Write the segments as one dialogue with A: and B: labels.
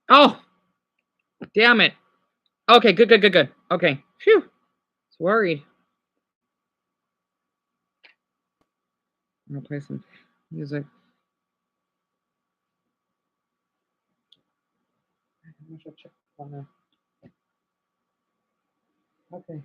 A: Oh, damn it. Okay, good, good, good, good. Okay. Phew. I was worried. I'm gonna play some music. I should check on that. Okay.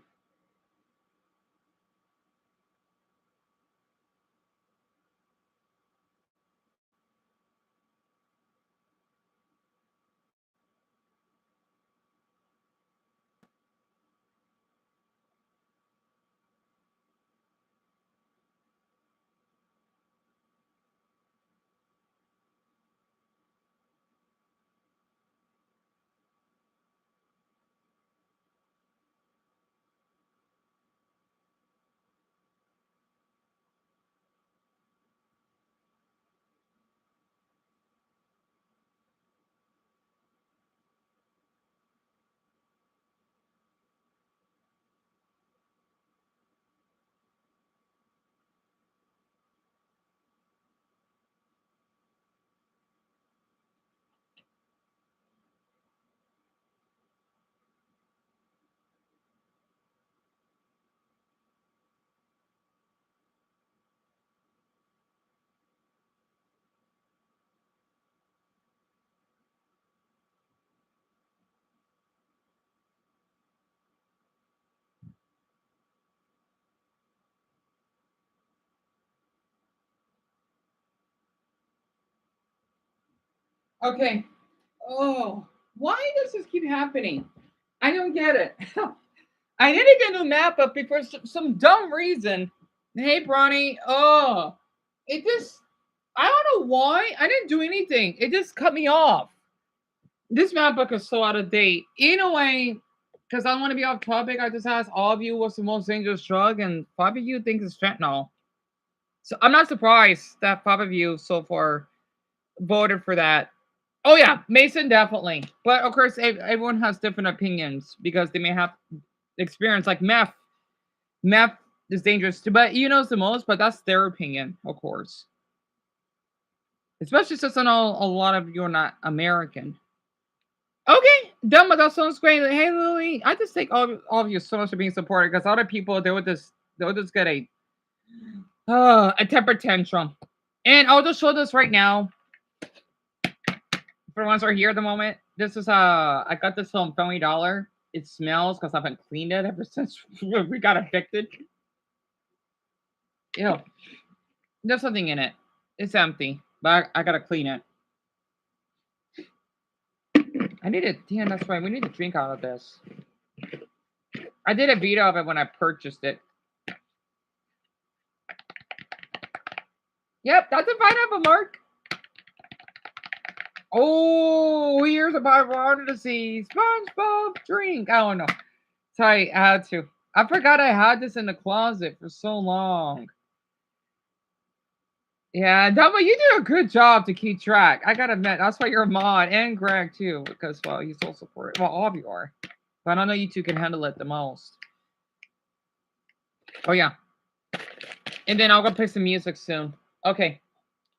A: Okay. Oh, why does this keep happening? I don't get it. I need to get a new map up for some dumb reason. Hey, Bronny. Oh, it just, I don't know why. I didn't do anything. It just cut me off. This map book is so out of date. In a way, because I don't want to be off topic, I just asked all of you what's the most dangerous drug, and 5 of you think it's fentanyl. So I'm not surprised that 5 of you so far voted for that. Oh yeah, Mason definitely. But of course, everyone has different opinions because they may have experience like meth. Meth is dangerous too, but you knows the most. But that's their opinion, of course. Especially since I know a lot of you are not American. Okay, done. But that sounds great. Hey, Lily, I just thank all of you so much for being supported because other people they would just get a temper tantrum. And I'll just show this right now for the ones who are here at the moment. This is I got this from $20. It smells because I haven't cleaned it ever since we got evicted. Ew. There's something in it. It's empty, but I gotta clean it. I need to. Damn, that's right. We need to drink out of this. I did a video of it when I purchased it. Yep, that's a pineapple, Mark. Oh, here's a pineapple. I wanted to see SpongeBob drink. I don't know. Sorry, I had to. I forgot I had this in the closet for so long. Yeah, Dumbo, you did a good job to keep track. I gotta admit, that's why you're a mod, and Greg too, because well, he's also support. Well, all of you are, but I know you two can handle it the most. Oh yeah, and then I'll go play some music soon. Okay.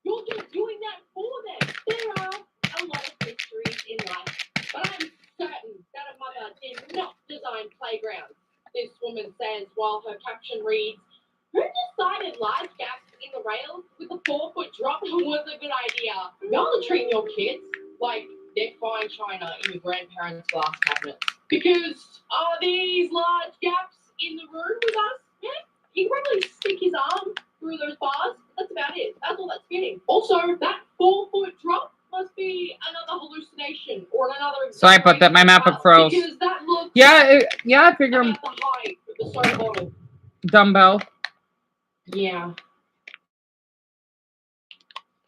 B: You're just doing that for them. There are a lot of mysteries in life, but I'm certain that a mother did not design playgrounds. This woman says while her caption reads, "Who decided large gaps in the rails with a 4-foot drop was a good idea? Y'all are treating your kids like they're fine china in your grandparents' glass cabinets. Because are these large gaps in the room with us? Yeah, he can probably stick his arm through those bars. That's about it. That's all that's getting. Also, that 4-foot drop must be another hallucination or another.
A: Sorry about that. My map froze.
B: Because that looks
A: yeah, I figure.
B: About the height of the soda bottle.
A: Dumbbell.
B: Yeah.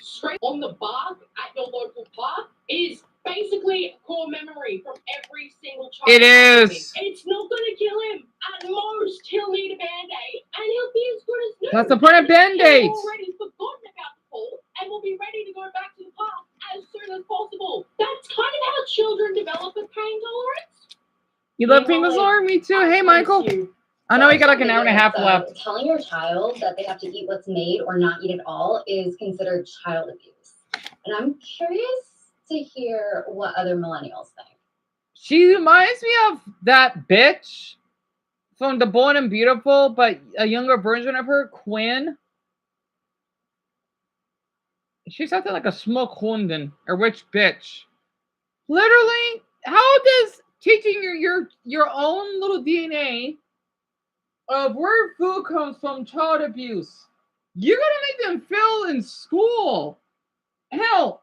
B: Straight on the bark at your local park is basically a core memory from every single child.
A: It is.
B: It's not going to kill him. At most, he'll need a band-aid, and he'll be as good as new.
A: That's the point of band-aids.
B: He's already forgotten about the fall, and will be ready to go back to the park as soon as possible. That's kind of how children develop a pain tolerance.
A: You love Famous Lord? Me too. Hey, Michael. I know we got like an hour and a half left.
C: Telling your child that they have to eat what's made or not eat at all is considered child abuse. And I'm curious to hear what other millennials think.
A: She reminds me of that bitch from The Bold and Beautiful, but a younger version of her, Quinn. She's acting like a smoke hunden, a rich bitch. Literally, how does teaching your own little DNA of where food comes from child abuse? You're gonna make them feel in school. Hell,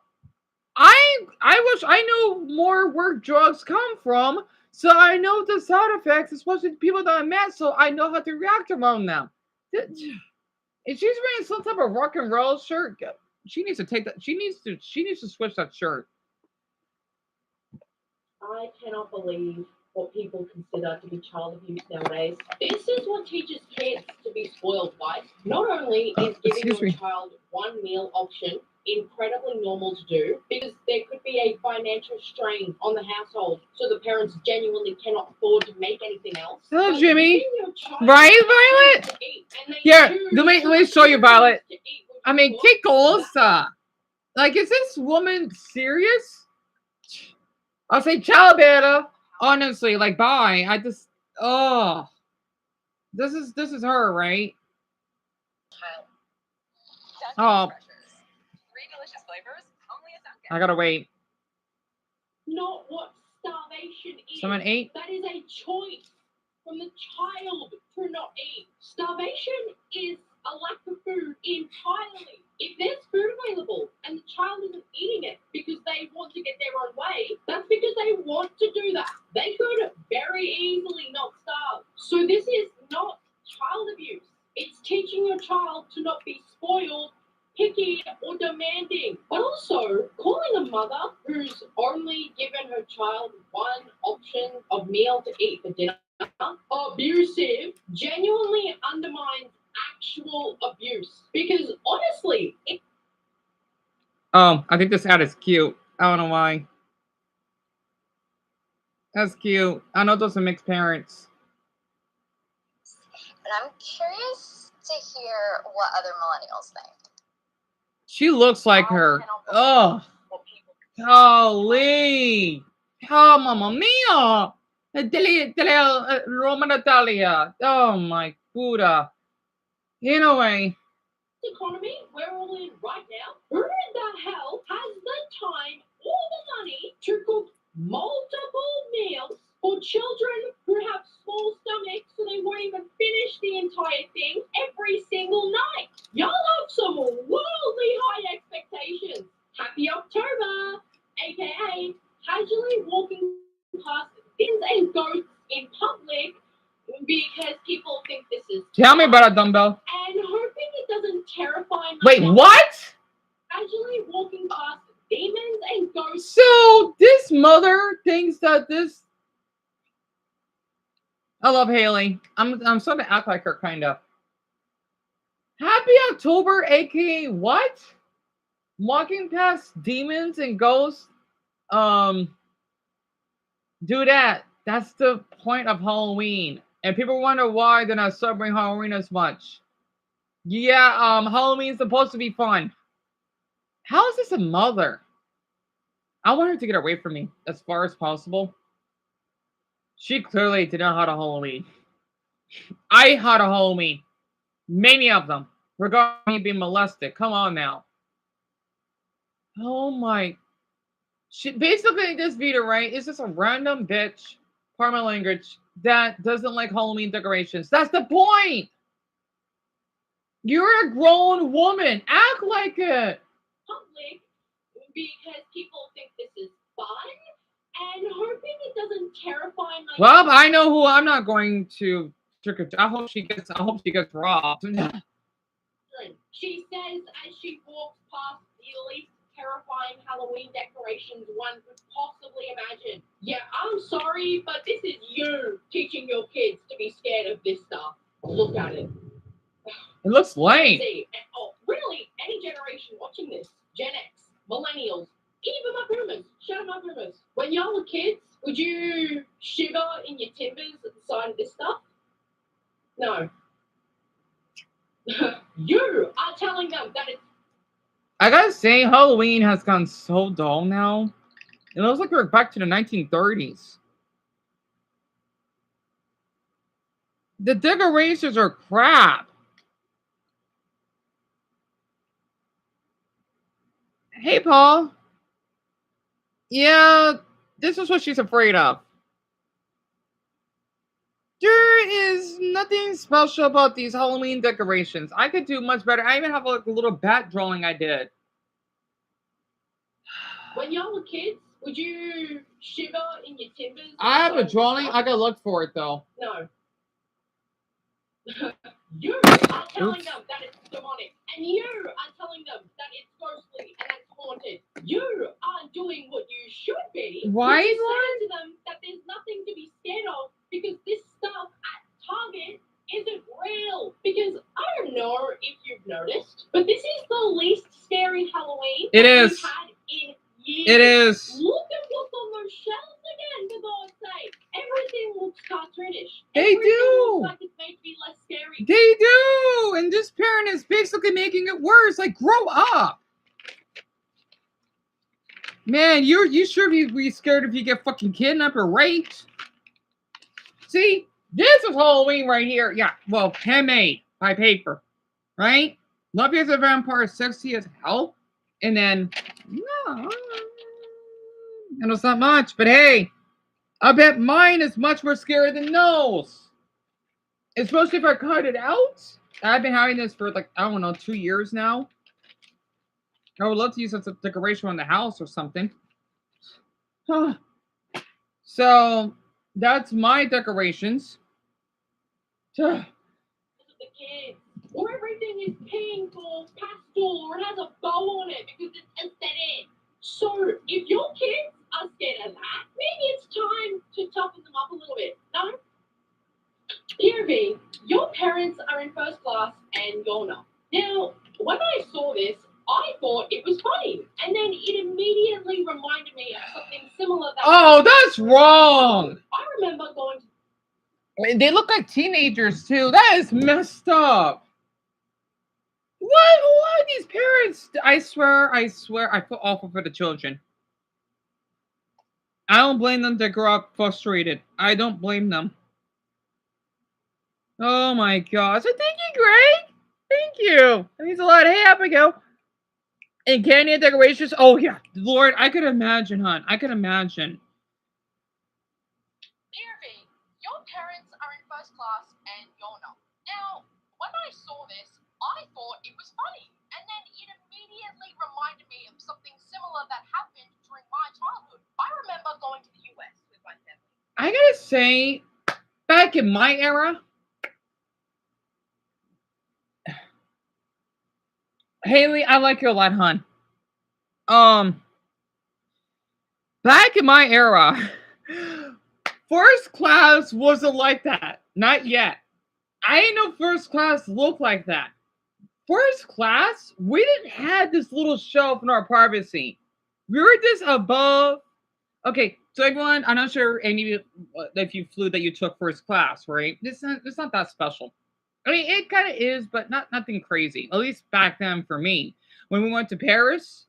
A: I wish I knew more where drugs come from, so I know the side effects, especially people that I met, so I know how to react around them. If she's wearing some type of rock and roll shirt, she needs to take that. She needs to switch that shirt.
B: I cannot believe what people consider to be child abuse nowadays. This is what teaches kids to be spoiled, guys. Not only is giving your child one meal option incredibly normal to do, because there could be a financial strain on the household, so the parents genuinely cannot afford to make anything else.
A: Hello, Jimmy. Right, Violet? Here, let me show you, Violet. I mean, ¿qué cosa? Like, is this woman serious? I'll say ciao, beta. Honestly, like, bye. I just, oh, this is her, right? Oh, I gotta wait.
B: Not what starvation is.
A: Someone ate?
B: That is a choice from the child to not eat. Starvation is a lack of food entirely. If there's food available and the child isn't eating it because they want to get their own way, that's because they want to do that. They could very easily not starve. So this is not child abuse. It's teaching your child to not be spoiled, picky, or demanding. But also, calling a mother who's only given her child one option of meal to eat for dinner abusive genuinely undermines actual abuse. Because honestly,
A: Oh, I think this ad is cute. I don't know why. That's cute. I know those are mixed parents.
C: But I'm curious to hear what other millennials think.
A: She looks like her. Oh, golly. Oh, mamma mia. Roma Natalia. Oh, my Buddha. Anyway.
B: Economy we're all in right now, who the hell has the time or the money to cook multiple meals for children who have small stomachs so they won't even finish the entire thing every single night? Y'all have some wildly high expectations. Happy October, aka casually walking past things and goats in public because people think this is
A: Tell me about a dumbbell.
B: and hoping it doesn't terrify my
A: Wait, what?
B: Casually walking past demons and ghosts.
A: So this mother thinks that this. I love Haley. I'm starting to act like her, kind of. Happy October, aka what? Walking past demons and ghosts. Do that. That's the point of Halloween. And people wonder why they're not celebrating Halloween as much. Yeah, Halloween's supposed to be fun. How is this a mother? I want her to get away from me as far as possible. She clearly did not have a Halloween. I had a Halloween. Many of them. Regarding me being molested. Come on now. Oh my. She basically this video, right, is just a random bitch, pardon my language, that doesn't like Halloween decorations. That's the point. You're a grown woman. Act like it.
B: Public because people think this is fun and hoping it doesn't terrify my.
A: Well, I know who I'm not going to trick or treat. I hope she gets robbed.
B: She says as she walks past the least terrifying Halloween decorations one could possibly imagine. Yeah, I'm sorry, but this is you teaching your kids to be scared of this stuff. Look at it.
A: It looks lame.
B: Oh, really? Any generation watching this? Gen X, millennials, even my boomers. Shout out my boomers. When y'all were kids, would you shiver in your timbers at the sight of this stuff? No. You are telling them that it's
A: I gotta say, Halloween has gone so dull now. It looks like we're back to the 1930s. The decorations are crap. Hey, Paul. Yeah, this is what she's afraid of. There is nothing special about these Halloween decorations. I could do much better. I even have like a little bat drawing I did.
B: When y'all were kids, would you shiver in your timbers?
A: I have a drawing. I gotta look for it though.
B: No. You are telling them that it's demonic, and you are telling them that it's ghostly and it's haunted. You aren't doing what you should be.
A: Why?
B: Which is saying to them that there's nothing to be scared of because this stuff at Target isn't real. Because I don't know if you've noticed, but this is the least scary Halloween
A: It is.
B: we've had in years.
A: It is.
B: Look at what's on those shelves again, for God's sake. Everything looks cartoonish.
A: They
B: Everything
A: do.
B: looks like it's made to be less scary.
A: They do, and this parent is basically making it worse. Like, grow up, man. You sure be scared if you get fucking kidnapped or raped? See, this is Halloween right here. Yeah, well, handmade by paper, right? Love You as a Vampire, sexy as hell, and then no, and it's not much. But hey, I bet mine is much more scary than those. Especially if I cut it out. I've been having this for like, I don't know, 2 years now. I would love to use it as a decoration on the house or something. So that's my decorations.
B: The kids, or everything is pink or pastel, or it has a bow on it because it's aesthetic. So if your kids are scared of that, maybe it's time to toughen them up a little bit. No? POV, your parents are in first class and you're not. Now, when I saw this, I thought it was funny, and then it immediately reminded me of something similar that
A: Oh, that's wrong.
B: I remember going to...
A: They look like teenagers too. That is messed up. What? Who are these parents? I swear, I feel awful for the children. I don't blame them to grow up frustrated. I don't blame them. Oh my gosh. So thank you, Greg. Thank you. That means a lot. Hey, Abigail. And candy and decorations. Oh, yeah. Lord, I could imagine, hon. I could imagine.
D: Irving, your parents are in first class and you're not. Now, when I saw this, I thought it was funny. And then it immediately reminded me of something similar that happened during my childhood. I remember going to the US with my family.
A: I gotta say, back in my era, Haley, I like you a lot, hon. Back in my era, first class wasn't like that. Not yet. I didn't know first class looked like that. First class, we didn't have this little shelf in our privacy. We were just above. Okay, so everyone, I'm not sure any of you, if you flew that you took first class, right? It's not that special. I mean, it kind of is, but nothing crazy. At least back then for me. When we went to Paris,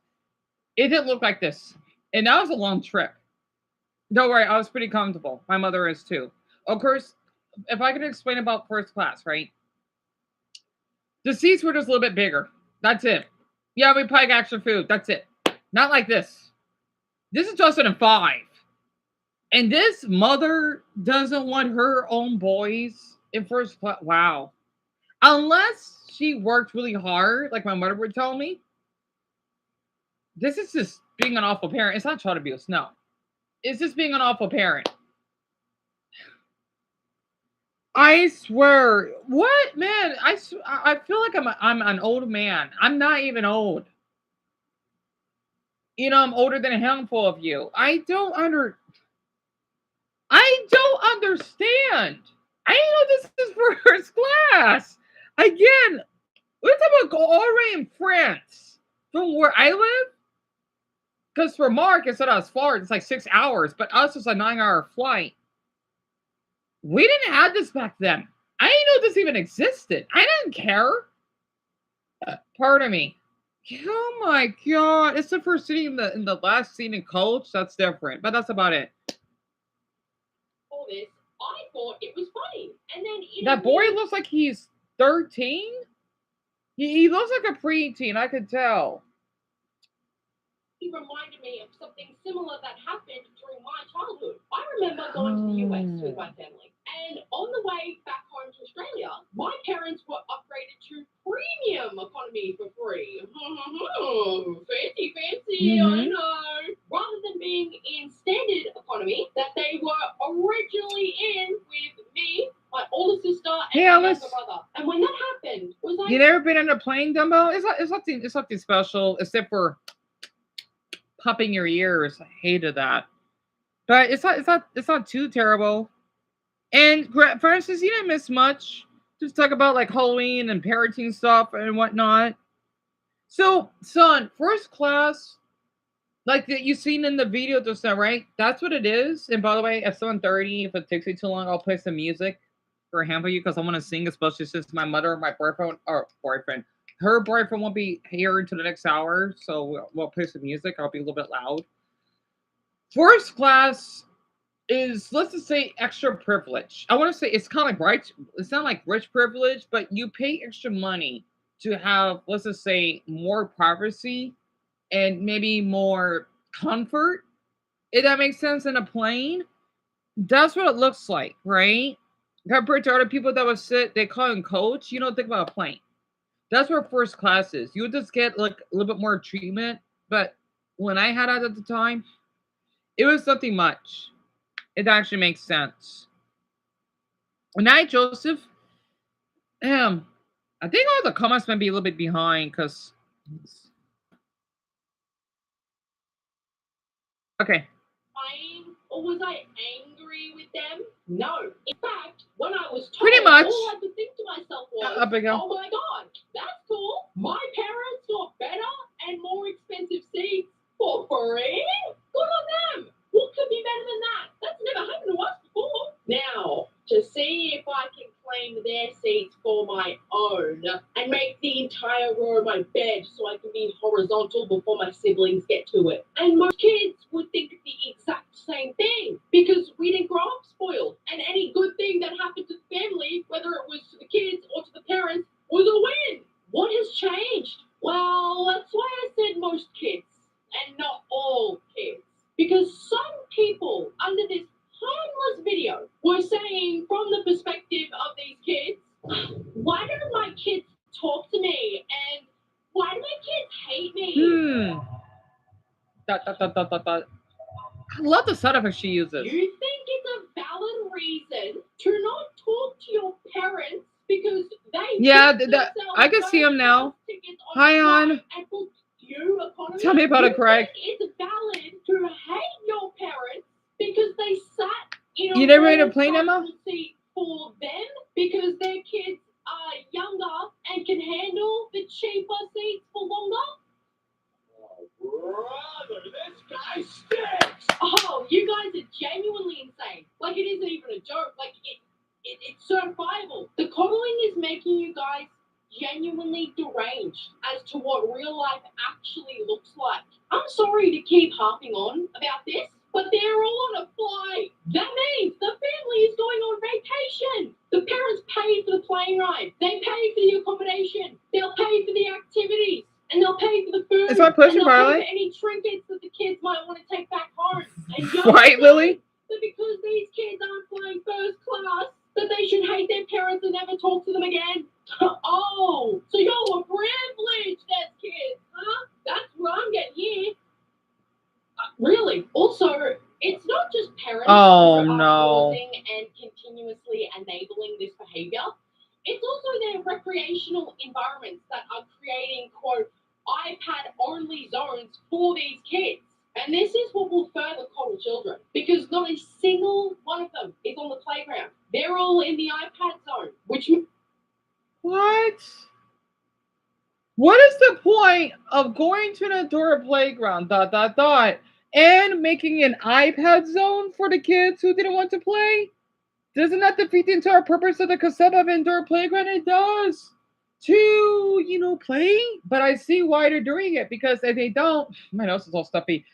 A: it didn't look like this. And that was a long trip. Don't worry, I was pretty comfortable. My mother is too. Of course, if I could explain about first class, right? The seats were just a little bit bigger. That's it. Yeah, we probably got extra food. That's it. Not like this. This is 2005. And this mother doesn't want her own boys in first class. Wow. Unless she worked really hard, like my mother would tell me. This is just being an awful parent. It's not child abuse, no. It's just being an awful parent. I swear. What, man? I feel like I'm an old man. I'm not even old. You know, I'm older than a handful of you. I don't understand. I know this is first class. Again, we're talking about go all the way in France from where I live. Because for Mark, it's not as far. It's like 6 hours, but us it's a 9-hour flight. We didn't have this back then. I didn't know this even existed. I didn't care. Pardon me. Oh my god! It's the first scene in the last scene in Coach. That's different, but that's about it.
B: For this, I thought it was funny, and then
A: That boy looks like he's 13. He looks like a preteen. I could tell.
B: he reminded me of something similar that happened during my childhood. I remember going to the US with my family, and on the way back home to Australia, my parents were upgraded to premium economy for free. Fancy, I know. Rather than being in standard economy that they were originally in with me, my older sister, and my younger brother. And when that happened, was like,
A: you never been on a plane, Dumbo? It's nothing special except for popping your ears. I hated that, but it's not too terrible. And for instance, you didn't miss much. Just talk about like Halloween and parenting stuff and whatnot. So, son, first class, like that you seen in the video just now, right? That's what it is. And by the way, at 7:30, if it takes me too long, I'll play some music for a handful of you because I want to sing, especially since my mother and my boyfriend, her boyfriend won't be here until the next hour. So we'll play some music. I'll be a little bit loud. First class is, let's just say, extra privilege. I want to say it's kind of like right. It's not like rich privilege, but you pay extra money to have, let's just say, more privacy and maybe more comfort. If that makes sense in a plane, that's what it looks like, right? Compared to other people that would sit, they call him coach. You don't think about a plane. That's where first class is. You would just get like a little bit more treatment. But when I had it at the time, it was something much. It actually makes sense. Good night, Joseph. I think all the comments might be a little bit behind because. Okay.
B: Or was I angry with them? No. In fact, when I was told,
A: pretty much,
B: all I could think to myself was, oh my god, that's cool. My parents got better and more expensive seats for free? Good on them. What could be better than that? That's never happened to us before. Now, to see if I can claim their seats for my own and make the entire row my bed so I can be horizontal before my siblings get to it. And most kids would think the exact same thing because we didn't grow up spoiled. And any good thing that happened to the family, whether it was to the kids or to the parents, was a win. What has changed? Well, that's why I said most kids and not all kids. Because some people under this harmless video were saying from the perspective of these kids, why don't my kids talk to me and why do my kids hate me?
A: I love the sound effect she uses.
B: You think it's a valid reason to not talk to your parents because they
A: I can see him now. Hi, On. Tell me about it, Craig.
B: It's valid to hate your parents because they sat in
A: you never made a plane, Emma?
B: Seat for them because their kids are younger and can handle the cheaper seats for longer. Brother, this guy stinks! Oh, you guys are genuinely insane. Like, it isn't even a joke. Like, it's certifiable. The coddling is making you guys genuinely deranged as to what real life actually looks like. I'm sorry to keep harping on about this, but they're all on a flight. That means the family is going on vacation. The parents pay for the plane ride. They pay for the accommodation. They'll pay for the activities. And they'll pay for the food.
A: It's my pleasure,
B: and they'll
A: Barley.
B: pay for any trinkets that the kids might want to take back home. And
A: right, Lily?
B: That because these kids aren't flying first class, that they should hate their parents and never talk to them again. Oh, so y'all were privileged as kids, huh? That's what I'm getting here. Really? Also, it's not just parents who are causing and continuously enabling this behavior. It's also their recreational environments that are creating, quote, iPad-only zones for these kids. And this is what will further coddle children, because not a single one of them is on the playground. They're all in the iPad zone, which...
A: What? What is the point of going to an indoor playground, and making an iPad zone for the kids who didn't want to play? Doesn't that defeat the entire purpose of the concept of indoor playground? It does. to, play. But I see why they're doing it, because if they don't, my nose is all stuffy.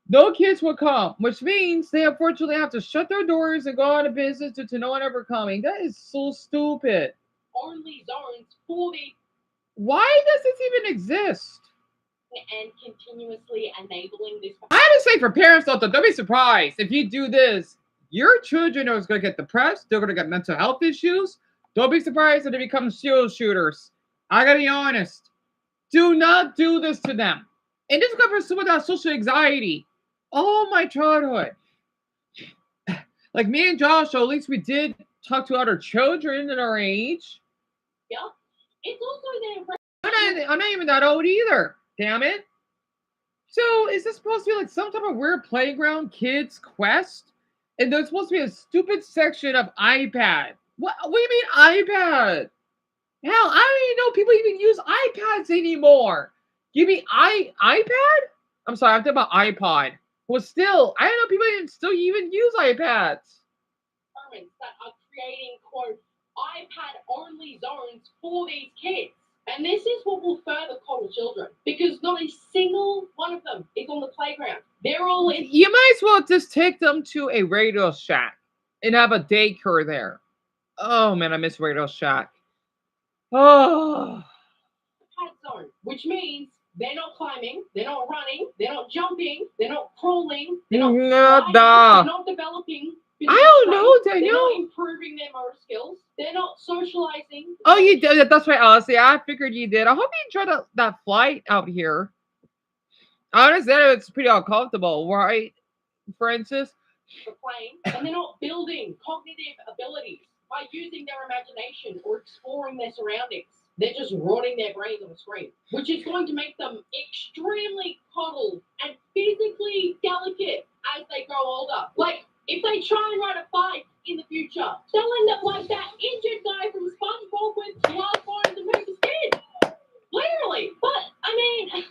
A: No kids will come, which means they unfortunately have to shut their doors and go out of business due to no one ever coming. That is so stupid.
B: Only zones for the
A: Why does this even exist?
B: and continuously enabling this.
A: I have to say, for parents out there, don't be surprised if you do this. Your children are going to get depressed. They're going to get mental health issues. Don't be surprised if they become serial shooters. I got to be honest. Do not do this to them. And this is for someone that has social anxiety. Oh, my childhood. Like me and Josh, at least we did talk to other children at our age.
B: Yeah. It's also their.
A: I'm not even that old either. Damn it. So is this supposed to be like some type of weird playground kids quest? And there's supposed to be a stupid section of iPad. What do you mean iPad? Hell, I don't even know people even use iPads anymore. You mean iPad? I'm sorry, I'm talking about iPod. Well, still, I don't know people still even use iPads.
B: That are creating quote iPad only zones for these kids. And this is what will further coddle children, because not a single one of them is on the playground. They're all in.
A: You might as well just take them to a Radio Shack and have a daycare there. Oh man, I miss Radio Shack. Oh.
B: Pad zone, which means they're not climbing, they're not running, they're not jumping, they're not crawling, they're not sliding, they're not developing.
A: I don't know, Daniel.
B: They're not improving their motor skills. They're not socializing.
A: Oh, you did. That's right, Alice. I figured you did. I hope you enjoyed that flight out here. Honestly, it's pretty uncomfortable, right, Francis?
B: For playing, and they're not building cognitive abilities by using their imagination or exploring their surroundings. They're just rotting their brains on the screen, which is going to make them extremely coddled and physically delicate as they grow older. Like, if they try and ride a bike in the future, they'll end up like that injured guy from SpongeBob with glass bones and paper skin. Literally. But, I mean,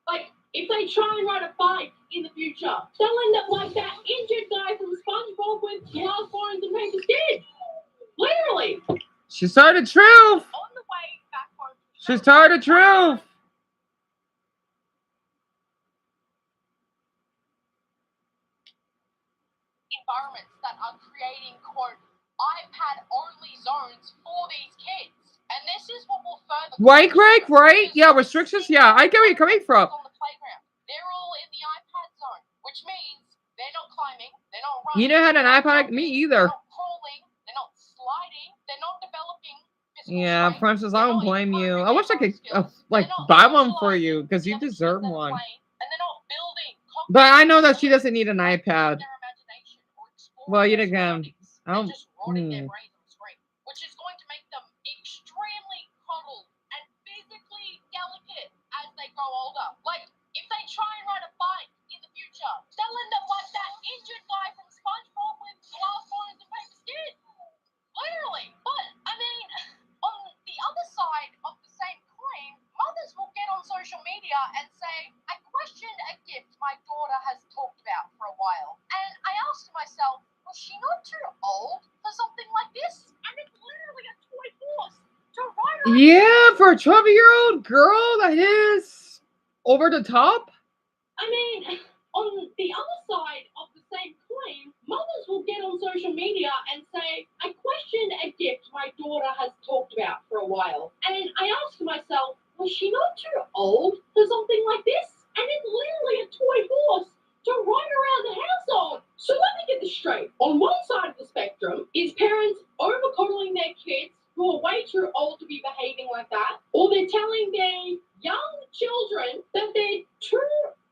B: like, if they try and ride a bike in the future, they'll end up like that injured guy from SpongeBob with glass bones and paper skin. Literally.
A: She's telling the truth.
D: On the way back home.
A: She's telling the truth.
D: Environments that are creating, quote, iPad only zones for these kids. And this is what will further.
A: Right, Greg? Right? Yeah, restrictions? Yeah, I get where you're coming from.
D: On the playground. They're all in the iPad zone, which means they're not climbing, they're not running.
A: You know how to an iPad? Me either.
D: They're not crawling, they're not sliding, they're not developing.
A: Yeah, Francis, I don't blame you. I wish I could buy one for you because you deserve one.
D: And they're not building.
A: But I know that she doesn't need an iPad. Well, yet again, I don't.
D: Just rotting their brains on the screen, which is going to make them extremely coddled and physically delicate as they grow older. Like, if they try and ride a bike in the future, they'll end up like that injured guy from SpongeBob with glass bones and paper skin. Literally. But, I mean, on the other side of the same coin, mothers will get on social media and say, I questioned a gift my daughter has talked about for a while. And I asked myself, was she not too old for something like this? And it's literally a toy horse to ride around.
A: Yeah, for a 12-year-old girl, that is over the top.
B: I mean, on the other side of the same coin, mothers will get on social media and say, I questioned a gift my daughter has talked about for a while. And I asked myself, was she not too old for something like this? And it's literally a toy horse to ride around the house on. So let me get this straight. On one side of the spectrum is parents over-coddling their kids who are way too old to be behaving like that, or they're telling their young children that they're too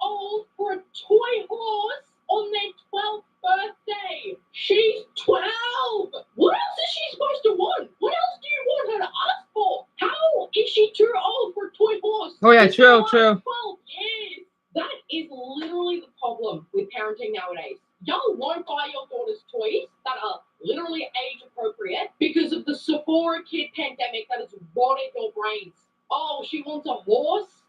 B: old for a toy horse on their 12th birthday. She's 12. What else is she supposed to want? What else do you want her to ask for? How is she too old for a toy horse?
A: Oh yeah, true.
B: 12 years. That is literally the problem with parenting nowadays. Y'all won't buy your daughters toys that are literally age appropriate because of the Sephora kid pandemic that has rotted your brains. Oh, she wants a horse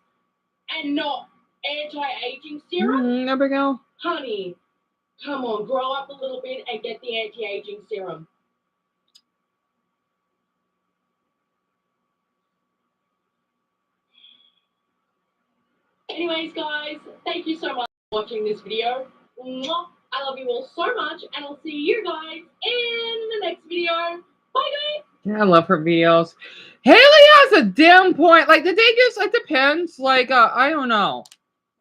B: and not anti-aging serum?
A: There we go.
B: Honey, come on, grow up a little bit and get the anti-aging serum. Anyways, guys, thank you so much for watching this video. Mwah. I love you all so much, and I'll see you guys in the next video. Bye, guys.
A: Yeah, I love her videos. Haley has a damn point. Like, the thing is, it depends. Like, I don't know.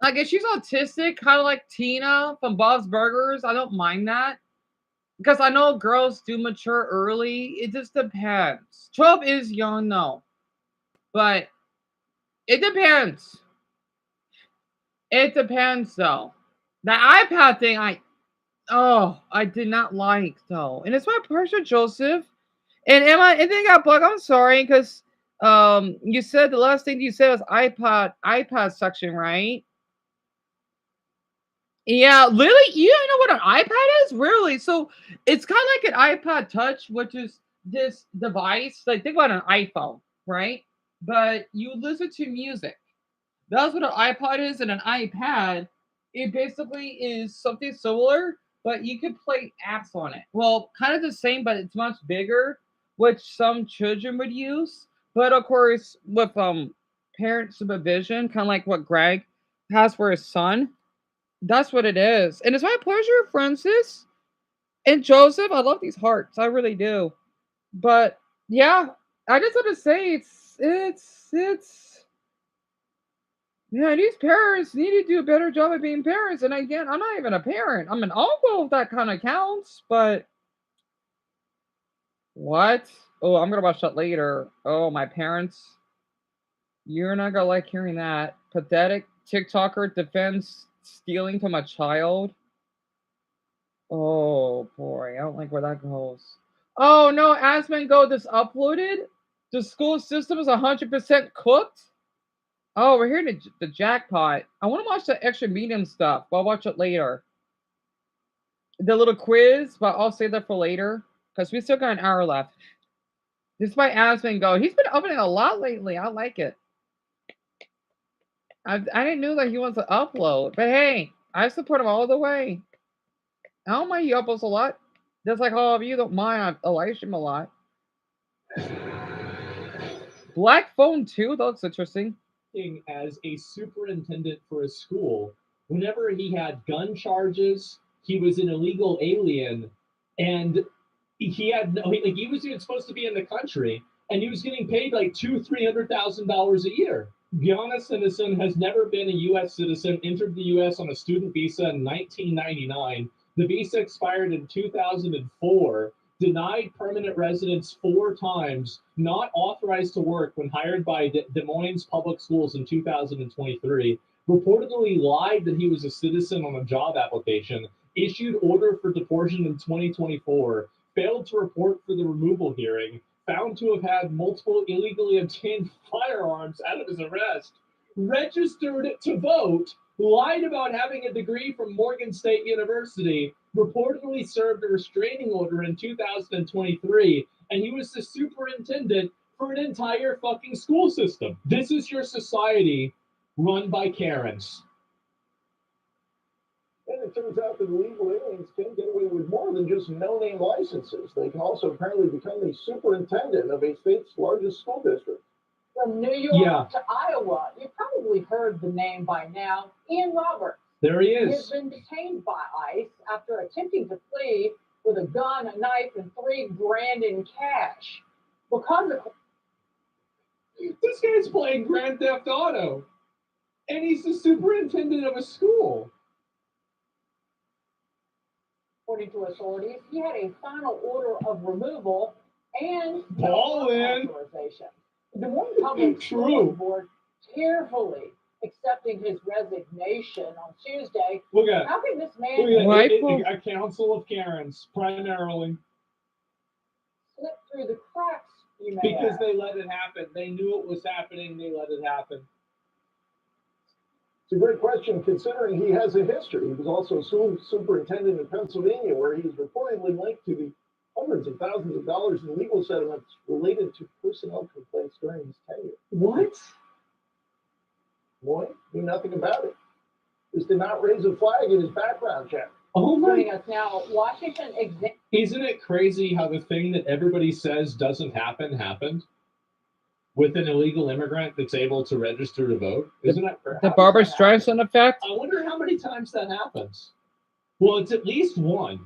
A: Like, if she's autistic, kind of like Tina from Bob's Burgers, I don't mind that. Because I know girls do mature early. It just depends. 12 is young, though. But it depends. It depends, though. The iPad thing, I did not like, though. And it's my pleasure, Joseph. And Emma, and then got bug. I'm sorry, because you said the last thing you said was iPad section, right? Yeah, Lily, you don't know what an iPad is? Really? So it's kind of like an iPad Touch, which is this device. Like, think about an iPhone, right? But you listen to music. That's what an iPod is, and an iPad, it basically is something similar, but you can play apps on it. Well, kind of the same, but it's much bigger, which some children would use. But of course, with parent supervision, kind of like what Greg has for his son, that's what it is. And it's my pleasure, Francis and Joseph. I love these hearts, I really do. But yeah, I just want to say it's yeah, these parents need to do a better job of being parents. And again, I'm not even a parent. I'm an uncle if that kind of counts. But what? Oh, I'm gonna watch that later. Oh, my parents. You're not gonna like hearing that. Pathetic TikToker defends stealing from a child. Oh boy, I don't like where that goes. Oh no, Aspen Go just uploaded. The school system is 100% cooked. Oh, we're here to the jackpot. I want to watch the extra medium stuff, but I'll watch it later. The little quiz, but I'll save that for later because we still got an hour left. This is by Aspen Go. He's been opening a lot lately. I like it. I didn't know that he wants to upload, but hey, I support him all the way. I don't mind he uploads a lot. Just like all of you don't mind I like him a lot. Black Phone 2, that looks interesting.
E: As a superintendent for a school, whenever he had gun charges, he was an illegal alien, and he had no, like he was even supposed to be in the country, and he was getting paid like $200,000-300,000 a year. Gianna Citizen has never been a U.S. citizen, entered the U.S. on a student visa in 1999. The visa expired in 2004. Denied permanent residence 4 times, not authorized to work when hired by Des Moines Public Schools in 2023, reportedly lied that he was a citizen on a job application, issued order for deportation in 2024, failed to report for the removal hearing, found to have had multiple illegally obtained firearms out of his arrest, registered to vote, lied about having a degree from Morgan State University, reportedly served a restraining order in 2023, and he was the superintendent for an entire fucking school system. This is your society run by Karens.
F: And it turns out that illegal aliens can get away with more than just no-name licenses. They can also apparently become the superintendent of a state's largest school district.
G: From New York to Iowa, you've probably heard the name by now, Ian Roberts.
E: There he
G: He
E: is.
G: has been detained by ICE after attempting to flee with a gun, a knife, and $3 grand in cash. Because of
E: This guy's playing Grand Theft Auto, and he's the superintendent of a school.
G: according to authorities, he had a final order of removal and
E: Ball in.
G: authorization. The Des Moines Public
E: True.
G: School Board tearfully accepting his resignation on Tuesday.
E: Look at
G: How can this man
E: a council of Karens, primarily.
G: slip through the cracks? You may
E: Because
G: ask?
E: they let it happen. They knew it was happening. They let it happen.
F: It's a great question considering he has a history. He was also a school superintendent in Pennsylvania, where he is reportedly linked to the hundreds of thousands of dollars in legal settlements related to personnel complaints during his tenure.
E: What?
F: Boy, knew nothing about it. This did not raise a flag in his background check.
E: Oh
G: Joining
E: my!
G: us now, Washington
E: Isn't it crazy how the thing that everybody says doesn't happen happened? with an illegal immigrant that's able to register to vote? Isn't that
A: The Barbara Streisand effect?
E: I wonder how many times that happens. Well, it's at least one.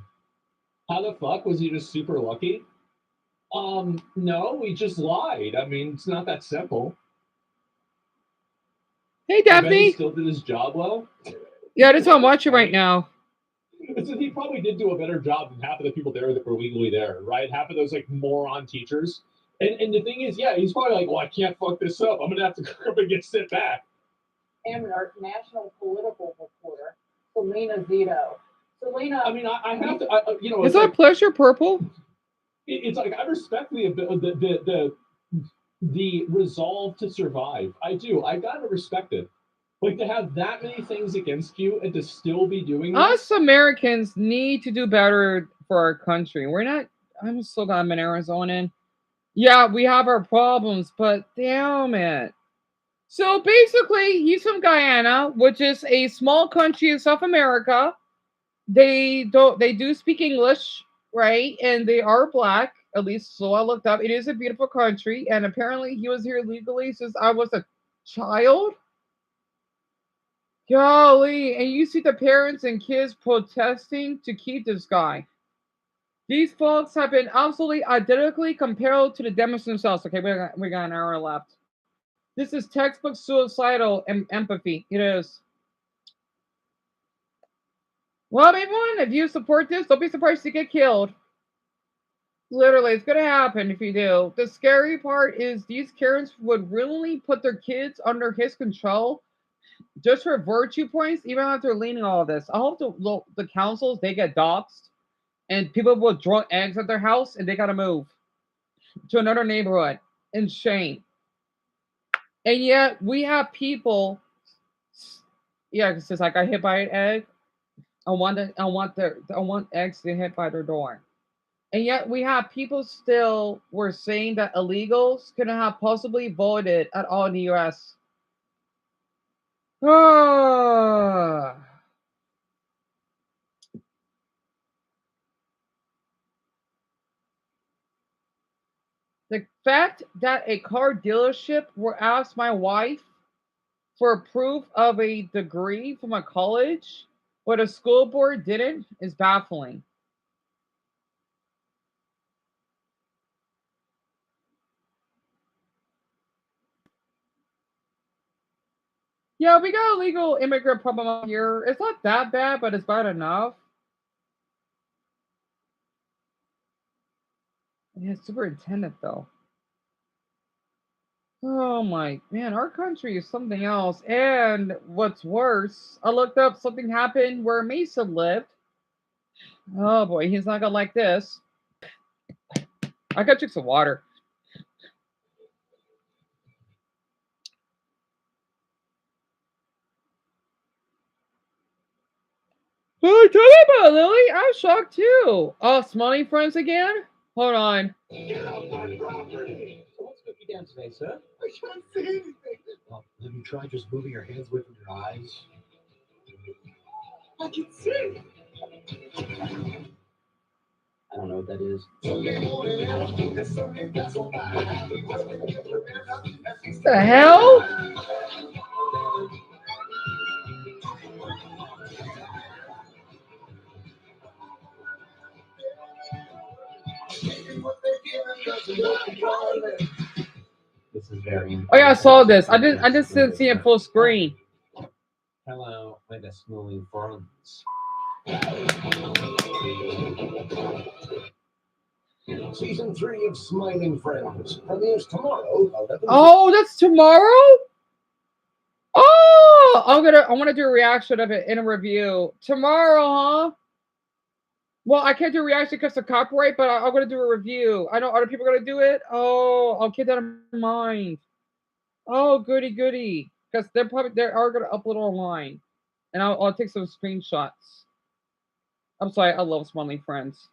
E: How the fuck was he just super lucky? No, we just lied. I mean, it's not that simple.
A: Hey,
E: I bet he
A: Daphne.
E: still did his job well.
A: Yeah, that's what I'm watching right now.
E: So he probably did do a better job than half of the people there that were legally there, right? Half of those like moron teachers. And the thing is, yeah, he's probably like, well, I can't fuck this up. I'm gonna have to go up and get sent back.
G: And our national political reporter, Selena Zito. Selena,
E: I mean, I have to, you know,
A: Is that pleasure purple?
E: it's like I respect the resolve to survive. I do. I gotta respect it. Like to have that many things against you and to still be doing this.
A: Us Americans need to do better for our country. We're not. I'm still glad I'm an Arizonan. Yeah, we have our problems, but damn it. So basically, he's from Guyana, which is a small country in South America. They do speak English, right? And they are black, at least so I looked up. It is a beautiful country, and apparently he was here legally since I was a child. Golly, and you see the parents and kids protesting to keep this guy. These folks have been absolutely identically compared to the demos themselves. Okay, we got an hour left. This is textbook suicidal empathy. It is. Well, everyone, if you support this, don't be surprised to get killed. Literally, it's going to happen if you do. The scary part is these Karens would willingly put their kids under his control just for virtue points, even after leaning all of this. I hope the councils, they get doxxed and people will draw eggs at their house and they got to move to another neighborhood in shame. And yet we have people, yeah, it's just like I hit by an egg. I want eggs to hit by their door. And yet we have people still were saying that illegals couldn't have possibly voted at all in the US. Ah. The fact that a car dealership were asked my wife for proof of a degree from a college, but a school board didn't, is baffling. Yeah, we got a legal immigrant problem up here. It's not that bad, but it's bad enough. Yeah, superintendent though. Oh my man, our country is something else. And what's worse, I looked up something happened where Mason lived. Oh boy, he's not gonna like this. I gotta drink some water. Oh, tell me about it, Lily. I'm shocked too. Oh, smiling friends again? Hold on.
F: Get off my property!
H: So what's got you down today, sir?
F: I can't see anything.
H: Well, have you tried just moving your hands away from your eyes?
F: I can see.
H: I don't know what that is.
A: The hell?
H: This is very.
A: Oh yeah, I saw this. I just didn't see it full screen.
H: Hello, my best smiling friends.
F: Season 3 of Smiling Friends premieres tomorrow.
A: Oh, that's tomorrow? Oh, I want to do a reaction of it in a review tomorrow, huh? Well, I can't do a reaction because of copyright, but I'm gonna do a review. I know other people are gonna do it. Oh, I'll keep that in mind. Oh, goody goody, because they are gonna upload online, and I'll take some screenshots. I'm sorry, I love Smiling Friends.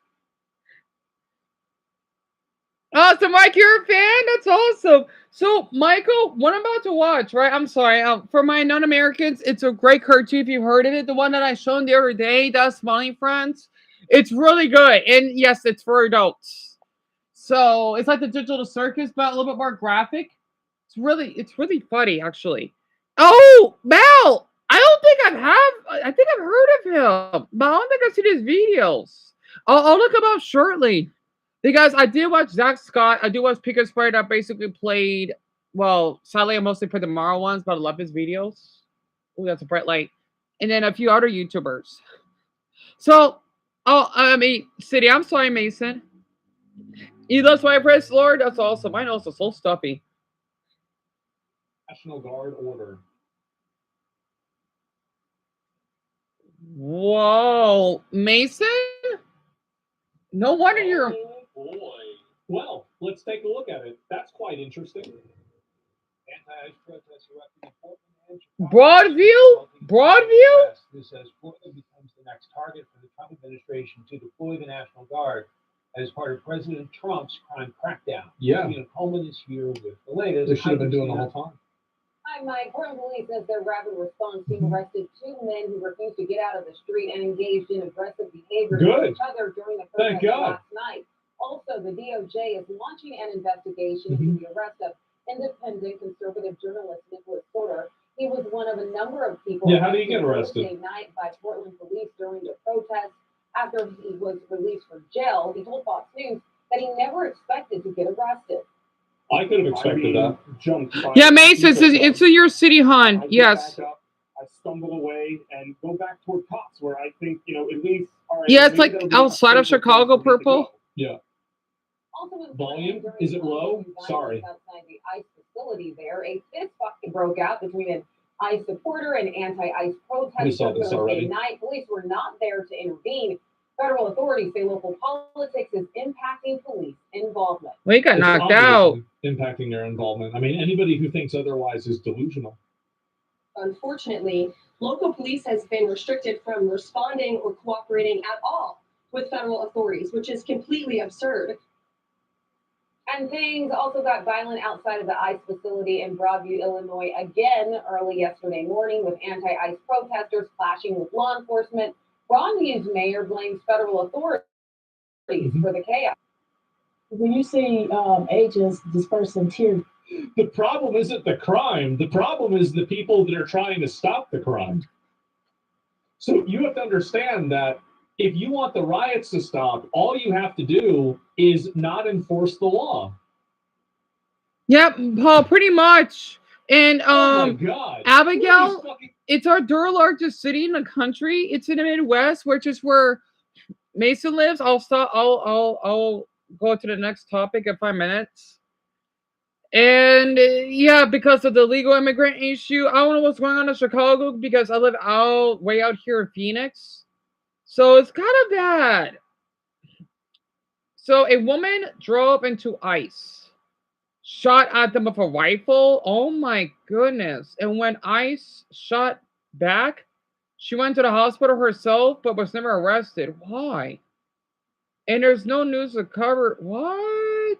A: Oh, so Mike, you're a fan? That's awesome. So, Michael, what I'm about to watch, right? I'm sorry. For my non-Americans, it's a great cartoon if you've heard of it. The one that I shown the other day, that's Smiling Friends. It's really good. And yes, it's for adults. So, it's like the Digital Circus, but a little bit more graphic. It's really funny actually. Oh, Mel! I think I've heard of him, but I don't think I've seen his videos. I'll look him up shortly. Because I did watch Zach Scott. I do watch Pico Spray that basically played. Well, sadly, I mostly played the Mara ones, but I love his videos. Oh, that's a bright light. And then a few other YouTubers. So, I mean, City, I'm sorry, Mason. You lost my press, Lord. That's awesome. I know it's so stuffy.
E: National Guard order.
A: Whoa, Mason? No wonder you're.
E: Oh boy. Well, let's take a look at it. That's quite interesting.
F: Anti-ICE protests erupted in Portland and Chicago.
A: Broadview? Broadview?
F: This says Portland becomes the next target for the Trump administration to deploy the National Guard as part of President Trump's crime crackdown.
E: Yeah.
F: It's been a Coleman this year with the latest.
E: They should have been doing the whole time.
G: Hi, Mike. Portland police says their rapid response team arrested 2 men who refused to get out of the street and engaged in aggressive behavior
E: Good.
G: with each other during the
E: Thank
G: protest
E: God.
G: last night. Also, the DOJ is launching an investigation into the arrest of independent conservative journalist Nicholas Porter. He was one of a number of people
E: Yeah, how do you get arrested?
G: Thursday night by Portland police during the protest. After he was released from jail, he told Fox News that he never expected to get arrested.
E: I could have expected that.
F: Jumped by
A: Yeah, Mason,
F: people.
A: it's in your city, hon.
F: I get
A: Yes.
F: back up, I stumble away and go back toward cops where I think, at least, all right.
A: Yeah, it's
F: maybe
A: like
F: that'll be
A: outside of
F: enough
A: Chicago,
F: for me to
A: Purple.
F: go.
E: Yeah.
G: Also in
E: Volume?
G: Portland,
E: Is it
G: during
E: low?
G: ongoing violence
E: Sorry.
G: Outside the ICE facility there, a fist fight broke out between an ICE supporter and anti-ICE protester
E: We saw this
G: Thursday
E: already.
G: night. Police were not there to intervene. Federal authorities say local politics is impacting police involvement.
A: Well, he got
E: It's
A: knocked out.
E: obviously impacting their involvement. I mean, anybody who thinks otherwise is delusional.
I: Unfortunately, local police has been restricted from responding or cooperating at all with federal authorities, which is completely absurd.
G: And things also got violent outside of the ICE facility in Broadview, Illinois, again early yesterday morning with anti-ICE protesters clashing with law enforcement. Broadview's mayor blames federal authorities for the chaos.
J: When you see agents dispersing tear,
E: The problem isn't the crime. The problem is the people that are trying to stop the crime. So you have to understand that if you want the riots to stop, all you have to do is not enforce the law.
A: Yep, Paul, pretty much. And
E: Oh my God.
A: Abigail,
E: Fucking-
A: it's our third largest city in the country. It's in the Midwest, which is where Mason lives. I'll stop. I'll go to the next topic in 5 minutes. And yeah, because of the legal immigrant issue, I don't know what's going on in Chicago because I live way out here in Phoenix. So it's kind of bad. So a woman drove into ICE, shot at them with a rifle. Oh my goodness. And when ICE shot back, she went to the hospital herself, but was never arrested. Why? And there's no news to cover. What?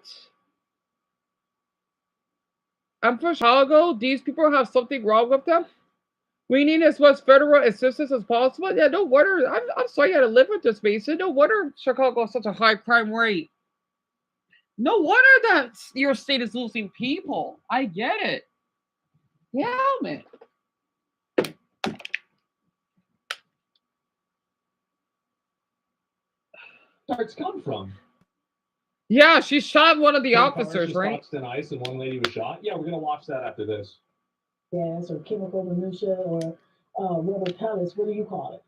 A: I'm from Chicago. These people have something wrong with them. We need as much federal assistance as possible. Yeah, no wonder. I'm sorry you had to live with this, Mason. No wonder Chicago has such a high crime rate. No wonder that your state is losing people. I get it. Yeah, man.
E: Where's it come from?
A: Yeah, she shot one of the
E: 10
A: officers,
E: cars
A: right?
E: just in ice and one lady was shot. Yeah, we're gonna watch that after this.
J: gas or chemical minutia or rubber pellets, what do you call it?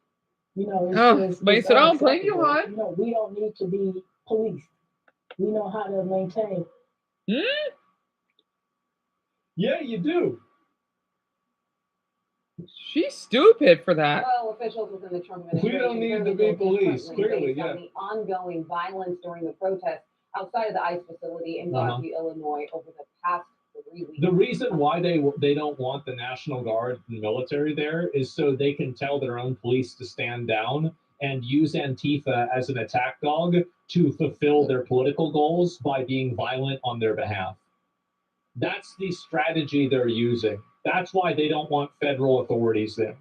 J: You know, it's
A: Mason, I don't blame you,
J: unacceptable.
A: hon.
J: You know, we don't need to be policed. We know how to maintain.
E: Yeah, you do.
A: She's stupid for that.
G: Well, officials within the Trump
E: We
G: administration
E: don't need to
G: clearly
E: be
G: feel
E: police.
G: differently
E: Clearly,
G: based
E: yeah.
G: on the ongoing violence during the protests outside of the ICE facility in Broadview, Illinois, over the past 3 weeks.
E: The reason why they don't want the National Guard and military there is so they can tell their own police to stand down and use Antifa as an attack dog to fulfill their political goals by being violent on their behalf. That's the strategy they're using. That's why they don't want federal authorities there.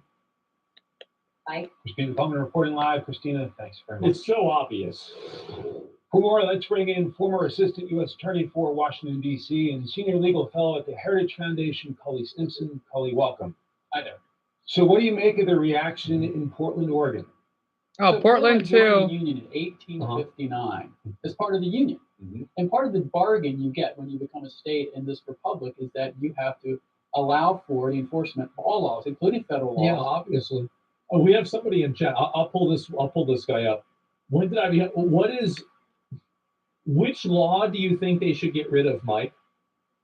G: Mike?
H: Christina Coleman reporting live. Christina, thanks very much.
E: It's so obvious.
F: For more, let's bring in former Assistant U.S. Attorney for Washington, D.C. and Senior Legal Fellow at the Heritage Foundation, Cully Simpson. Cully, welcome.
H: Hi there.
F: So what do you make of the reaction in Portland, Oregon?
A: Oh,
H: So
A: Portland
H: joined the
A: too.
H: Union in 1859 as part of the Union. And part of the bargain you get when you become a state in this republic is that you have to allow for the enforcement of all laws, including federal laws.
E: Yeah, obviously. Oh, we have somebody in chat. I'll pull this guy up. When did I be? Which law do you think they should get rid of, Mike?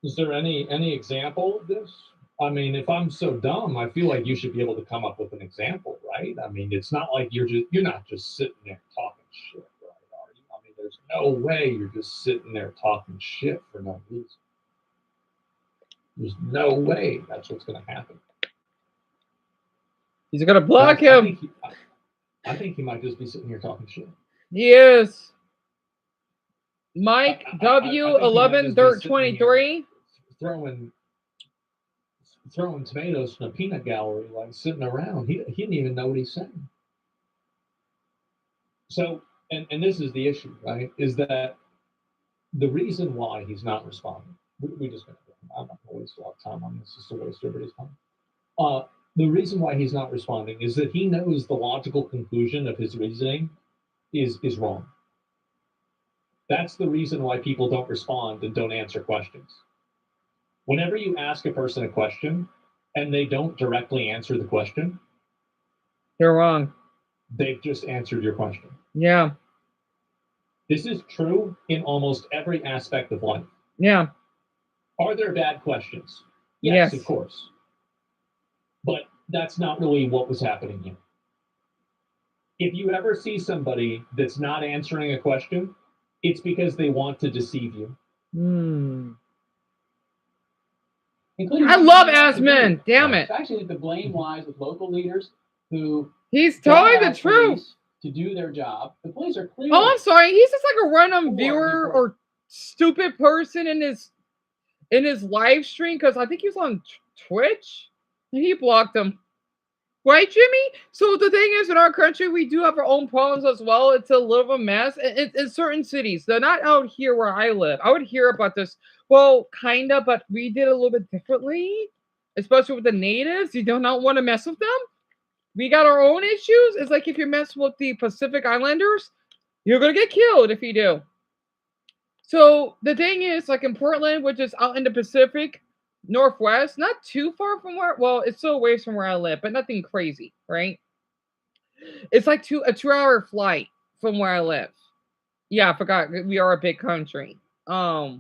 E: Is there any example of this? I mean, if I'm so dumb, I feel like you should be able to come up with an example, right? I mean, it's not like you're not just sitting there talking shit, right? Are you? I mean, there's no way you're just sitting there talking shit for no reason. There's no way that's what's going to happen.
A: He's gonna block him.
E: I think he might just be sitting here talking shit.
A: He is. Mike W. 11-23.
E: Throwing tomatoes from a peanut gallery, like sitting around. He didn't even know what he's saying. So, and this is the issue, right? Is that the reason why he's not responding? We just I'm not going to waste a lot of time on this. It's just a waste of everybody's time. The reason why he's not responding is that he knows the logical conclusion of his reasoning is wrong. That's the reason why people don't respond and don't answer questions. Whenever you ask a person a question and they don't directly answer the question,
A: they're wrong.
E: They've just answered your question.
A: Yeah.
E: This is true in almost every aspect of life.
A: Yeah.
E: Are there bad questions?
A: Yes,
E: of course. But that's not really what was happening here. If you ever see somebody that's not answering a question, it's because they want to deceive you.
A: I love Asman. Damn it.
H: Actually, the blame lies with local leaders who.
A: He's telling the truth.
H: To do their job. The police are clear.
A: Oh, I'm sorry. He's just like a random viewer or stupid person in his live stream because I think he was on Twitch and he blocked him. Right, Jimmy? So the thing is, in our country, we do have our own problems as well. It's a little bit of a mess in certain cities. They're not out here where I live. I would hear about this. Well, kind of, but we did a little bit differently, especially with the natives. You do not want to mess with them. We got our own issues. It's like if you mess with the Pacific Islanders, you're going to get killed if you do. So the thing is, like in Portland, which is out in the Pacific Northwest, not too far from where, well, it's still away from where I live, but nothing crazy, right? It's like a 2-hour flight from where I live. Yeah, I forgot. We are a big country. Oregon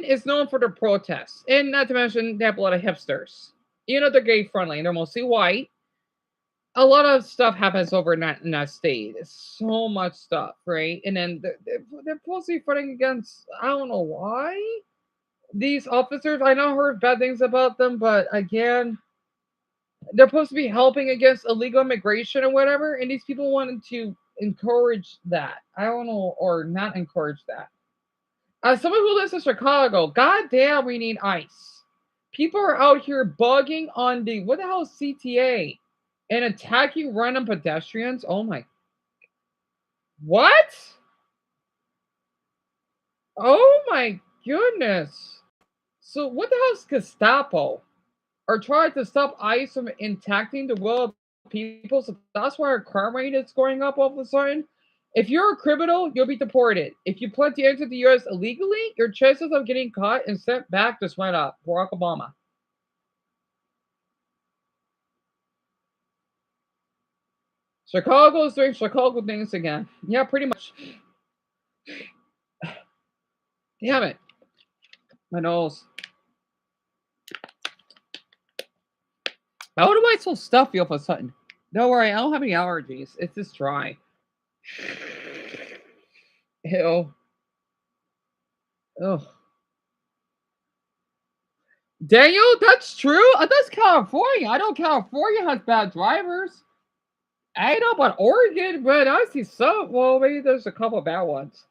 A: is known for their protests, and not to mention they have a lot of hipsters. You know, they're gay friendly, and they're mostly white. A lot of stuff happens over in that state. It's so much stuff, right? And then they're mostly fighting against, I don't know why. These officers, I know I heard bad things about them, but again, they're supposed to be helping against illegal immigration or whatever, and these people wanted to encourage that. I don't know, or not encourage that. Someone who lives in Chicago, goddamn, we need ICE. People are out here bugging on the, what the hell is CTA? And attacking random pedestrians? Oh my. What? Oh my goodness. So what the hell is Gestapo? Are trying to stop ICE from attacking the will of people? So that's why our crime rate is going up all of a sudden? If you're a criminal, you'll be deported. If you plan to enter the U.S. illegally, your chances of getting caught and sent back just went up. Barack Obama. Chicago is doing Chicago things again. Yeah, pretty much. Damn it. My nose. How do I so stuffy all of a sudden? Don't worry, I don't have any allergies. It's just dry. Ew. Ugh. Daniel, that's true. That's California. I know California has bad drivers. I know about Oregon, but I see some. Well, maybe there's a couple of bad ones.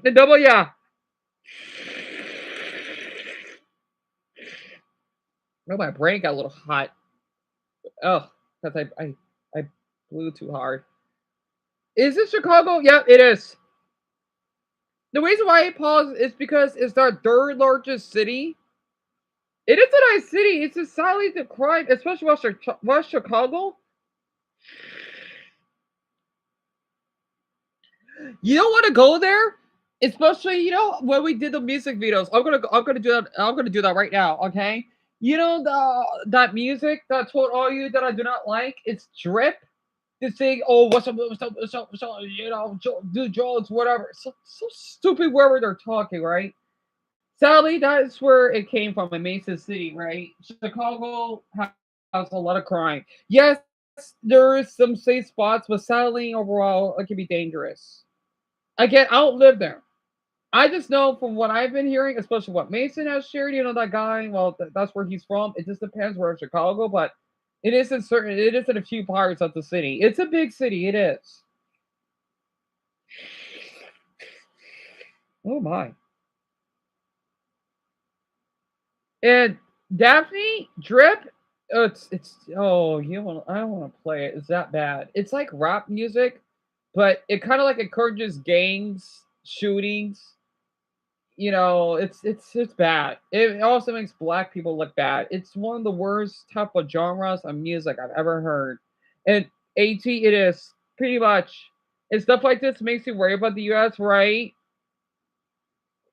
A: The double, yeah. Oh, my brain got a little hot. Oh, because I blew too hard. Is it Chicago? Yeah, it is. The reason why I pause is because it's our third largest city. It is a nice city. It's just sadly the crime, especially West Chicago. You don't want to go there, especially when we did the music videos. I'm gonna do that. I'm gonna do that right now. Okay. That music that I told all you that I do not like. It's drip. This thing. Oh, what's up? Do drugs, whatever. So stupid. Wherever they're talking, right? Sadly, that's where it came from in Mason City, right? Chicago has a lot of crime. Yes, there is some safe spots, but sadly, overall, it can be dangerous. Again, I don't live there. I just know from what I've been hearing, especially what Mason has shared. That guy. Well, that's where he's from. It just depends where in Chicago, but it isn't certain. It isn't a few parts of the city. It's a big city. It is. Oh my. And Daphne Drip, it's oh you want I don't want to play it. It's that bad. It's like rap music, but it kind of like encourages gangs, shootings. It's bad. It also makes black people look bad. It's one of the worst type of genres of music I've ever heard. And AT it is pretty much. And stuff like this makes you worry about the US, right?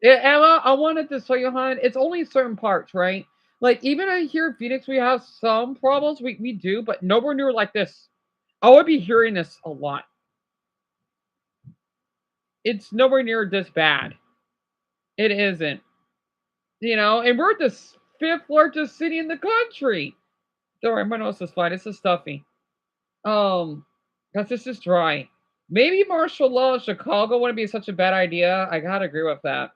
A: Yeah, Emma, I wanted to show you, hon. It's only certain parts, right? Like even here in Phoenix, we have some problems. We do, but nowhere near like this. I would be hearing this a lot. It's nowhere near this bad. It isn't. And we're the fifth largest city in the country. Don't worry, my nose is fine. It's just stuffy. That's just dry. Maybe martial law in Chicago wouldn't be such a bad idea. I gotta agree with that.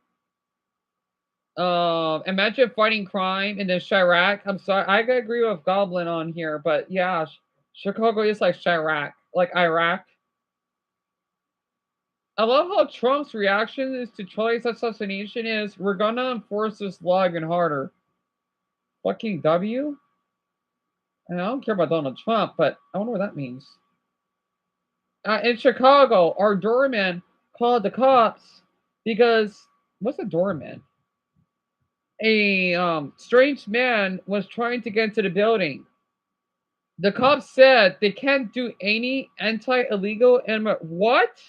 A: Imagine fighting crime in the Chirac. I'm sorry, I gotta agree with Goblin on here, but yeah, Chicago is like Chirac, like Iraq. I love how Trump's reaction is to Charlie's assassination is we're gonna enforce this law even harder. Fucking W. And I don't care about Donald Trump, but I wonder what that means. In Chicago, our doorman called the cops because what's a doorman? A strange man was trying to get into the building. The cops said they can't do any anti-illegal and what?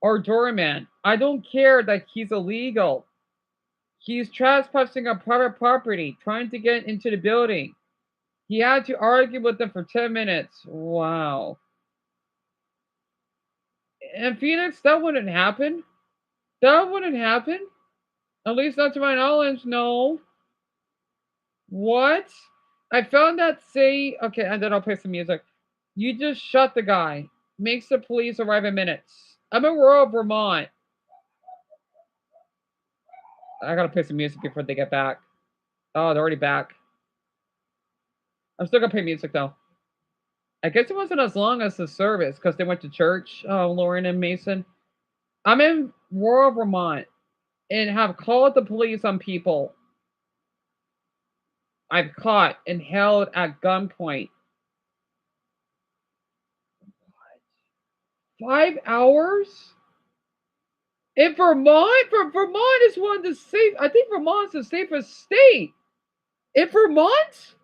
A: Our doorman. I don't care that he's illegal. He's trespassing on private property, trying to get into the building. He had to argue with them for 10 minutes. Wow. In Phoenix, that wouldn't happen. That wouldn't happen. At least not to my knowledge, no. What? I found that say okay, and then I'll play some music. You just shot the guy. Makes the police arrive in minutes. I'm in rural Vermont. I gotta play some music before they get back. Oh, they're already back. I'm still gonna play music though. I guess it wasn't as long as the service because they went to church, Lauren and Mason. I'm in rural Vermont and have called the police on people I've caught and held at gunpoint. 5 hours? In Vermont? Vermont is one of the safe. I think Vermont's the safest state. In Vermont?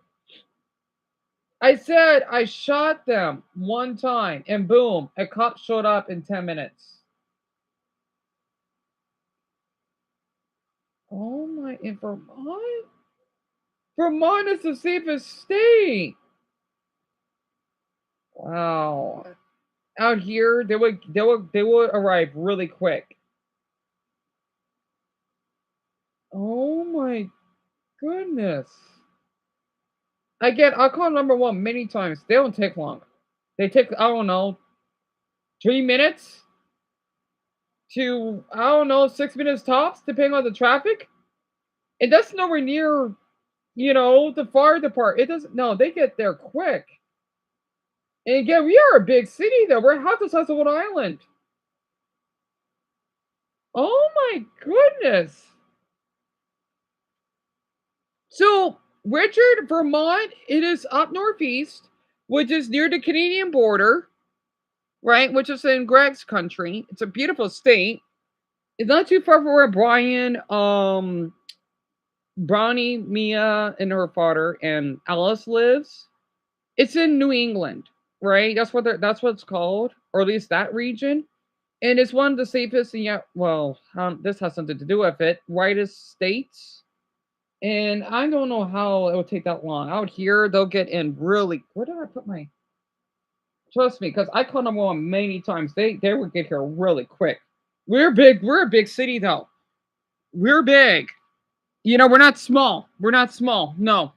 A: I said I shot them one time and boom, a cop showed up in 10 minutes. Oh my, in Vermont? Vermont is the safest state. Wow. Out here, they would arrive really quick. Oh my goodness. Again, I'll call number one many times. They don't take long. They take, I don't know, 3 minutes to, I don't know, 6 minutes tops, depending on the traffic. And that's nowhere near, the fire department. It doesn't, no, they get there quick. And again, we are a big city, though. We're half the size of an island. Oh my goodness. So, Richard, Vermont, it is up northeast, which is near the Canadian border. right? Which is in Greg's country. It's a beautiful state. It's not too far from where Brownie, Mia, and her father, and Alice lives. It's in New England, right? That's what it's called, or at least that region. And it's one of the safest, and yeah, well, this has something to do with it. Whitest states, and I don't know how it will take that long. Out here, they'll get in really. Where did I put my? Trust me, because I called them on many times. They would get here really quick. We're big. We're a big city, though. We're big. You know, we're not small. We're not small. No.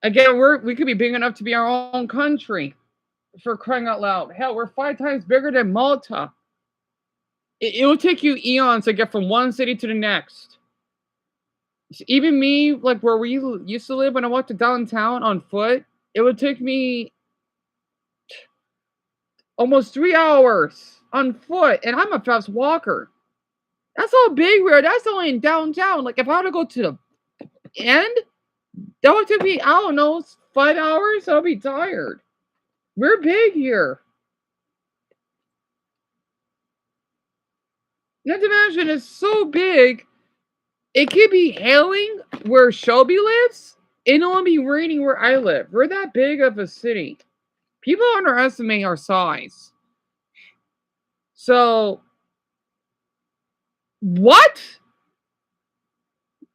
A: Again, we could be big enough to be our own country. For crying out loud. Hell, we're 5 times bigger than Malta. It will take you eons to get from one city to the next. Even me, like where we used to live, when I walked to downtown on foot, it would take me almost 3 hours on foot, and I'm a fast walker. That's how big we are. That's only in downtown. Like if I were to go to the end, that would take me, I don't know, 5 hours. I'll be tired. We're big here. Not to mention, it's so big, it could be hailing where Shelby lives, and it'll be raining where I live. We're that big of a city. People underestimate our size. So, what?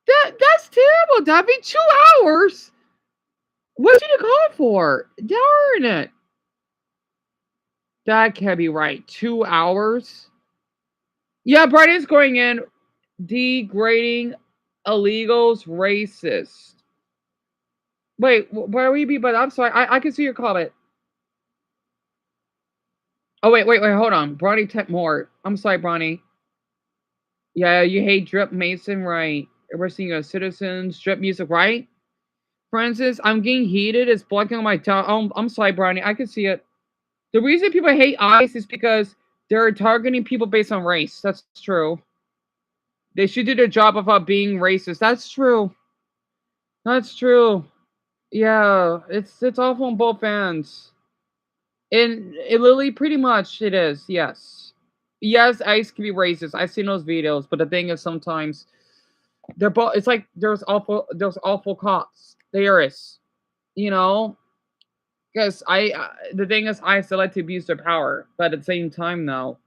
A: That's terrible, Duffy. 2 hours? What did you call for? Darn it. That can't be right. 2 hours? Yeah, Brighton's going in, degrading illegals, racist. Wait, where will you be? But I'm sorry, I can see your comment. Oh wait, hold on. Bronny Tech more. I'm sorry, Bronny. Yeah, you hate drip Mason, right? We're seeing a citizens drip music, right? Francis, I'm getting heated. It's blocking on my tongue. Oh, I'm sorry, Bronny. I can see it. The reason people hate ICE is because they're targeting people based on race. That's true. They should do their job about being racist. That's true. That's true. Yeah, it's awful on both ends. And it literally pretty much it is, yes. Yes, ICE can be racist. I've seen those videos, but the thing is sometimes they're both it's like there's awful cops. There is. You know? Because the thing is I still like to abuse their power, but at the same time though,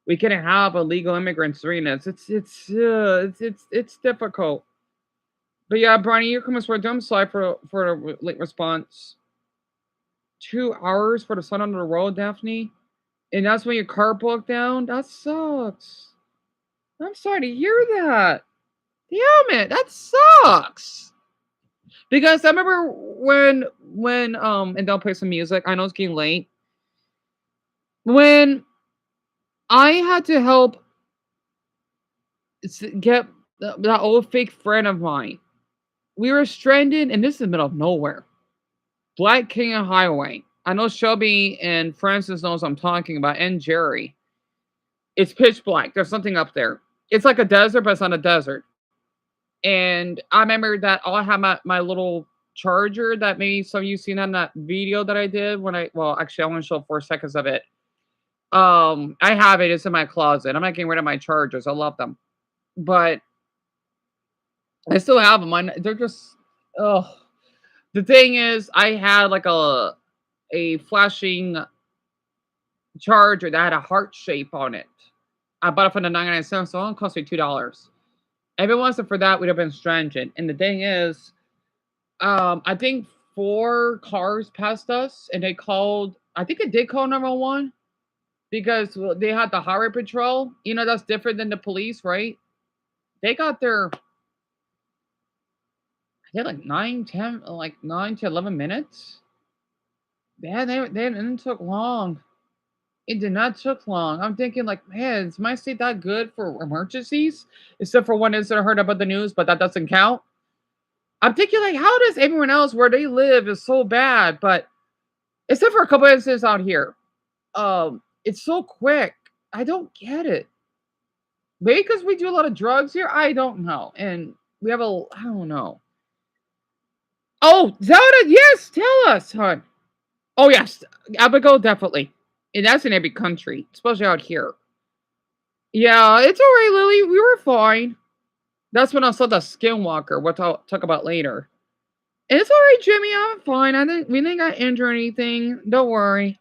A: we can't have illegal immigrants doing this. It's difficult. But yeah, Bronny, you're coming for I'm sorry for the late response. 2 hours for the sun under the road, Daphne? And that's when your car broke down? That sucks. I'm sorry to hear that. Damn it, that sucks. Because I remember when and they'll play some music. I know it's getting late. When I had to help get that old fake friend of mine. We were stranded, and this is the middle of nowhere. Black Canyon Highway. I know Shelby and Francis knows what I'm talking about, and Jerry. It's pitch black. There's something up there. It's like a desert, but it's not a desert. And I remember that I had my little charger that maybe some of you seen on that video that I did actually I want to show 4 seconds of it. I have it. It's in my closet. I'm not getting rid of my chargers. I love them. But I still have them. They're just, oh. The thing is, I had like a flashing charger that had a heart shape on it. I bought it for the 99 cents, so it only cost me $2. If it wasn't for that, we'd have been stranded. And the thing is, I think 4 cars passed us, and they called. I think it did call 911 because they had the highway patrol. You know, that's different than the police, right? They got their. They had like 9 to 11 minutes. Yeah, they didn't took long. It did not took long. I'm thinking like, man, is my state that good for emergencies? Except for one incident I heard about the news, but that doesn't count. I'm thinking like, how does everyone else where they live is so bad? But except for a couple incidents out here, it's so quick. I don't get it. Maybe because we do a lot of drugs here. I don't know, and we have I don't know. Oh, Zelda, yes, tell us, hon. Oh yes, Abigail, definitely. And that's in every country, especially out here. Yeah, it's all right, Lily. We were fine. That's when I saw the skinwalker, which I'll talk about later. It's all right, Jimmy. I'm fine. We didn't got injured or anything. Don't worry.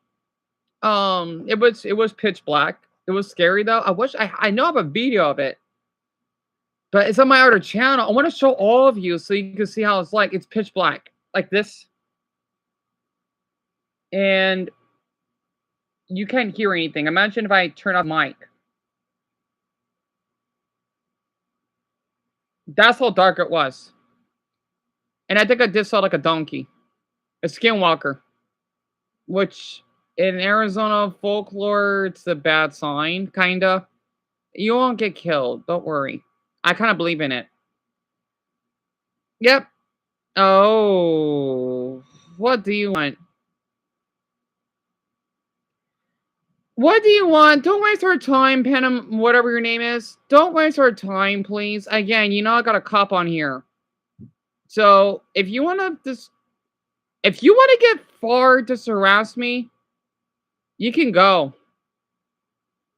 A: It was pitch black. It was scary though. I know I have a video of it, but it's on my other channel. I want to show all of you so you can see how it's like. It's pitch black, like this, and you can't hear anything. Imagine if I turn off mic. That's how dark it was. And I think I did saw like a donkey, a skinwalker, which in Arizona folklore, it's a bad sign, kinda. You won't get killed. Don't worry. I kind of believe in it. Yep. Oh, what do you want? What do you want? Don't waste our time, Penham, whatever your name is. Don't waste our time, please. Again, you know I got a cop on here. So if you want to get far to harass me, you can go.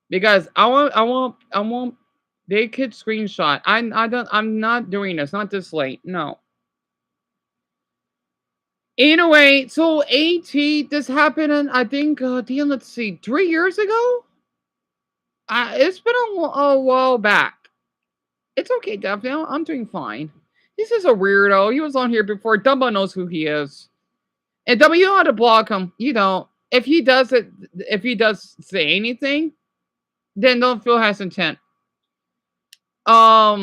A: Because I won't they could screenshot. I'm not doing this, not this late. No. Anyway, so AT, this happened in, I think, damn, let's see, 3 years ago? It's been a while back. It's okay, Daphne. I'm doing fine. This is a weirdo. He was on here before. Dumbo knows who he is. And Dumbo, you know how to block him. You don't. If he does say anything, then don't feel his intent. Oh,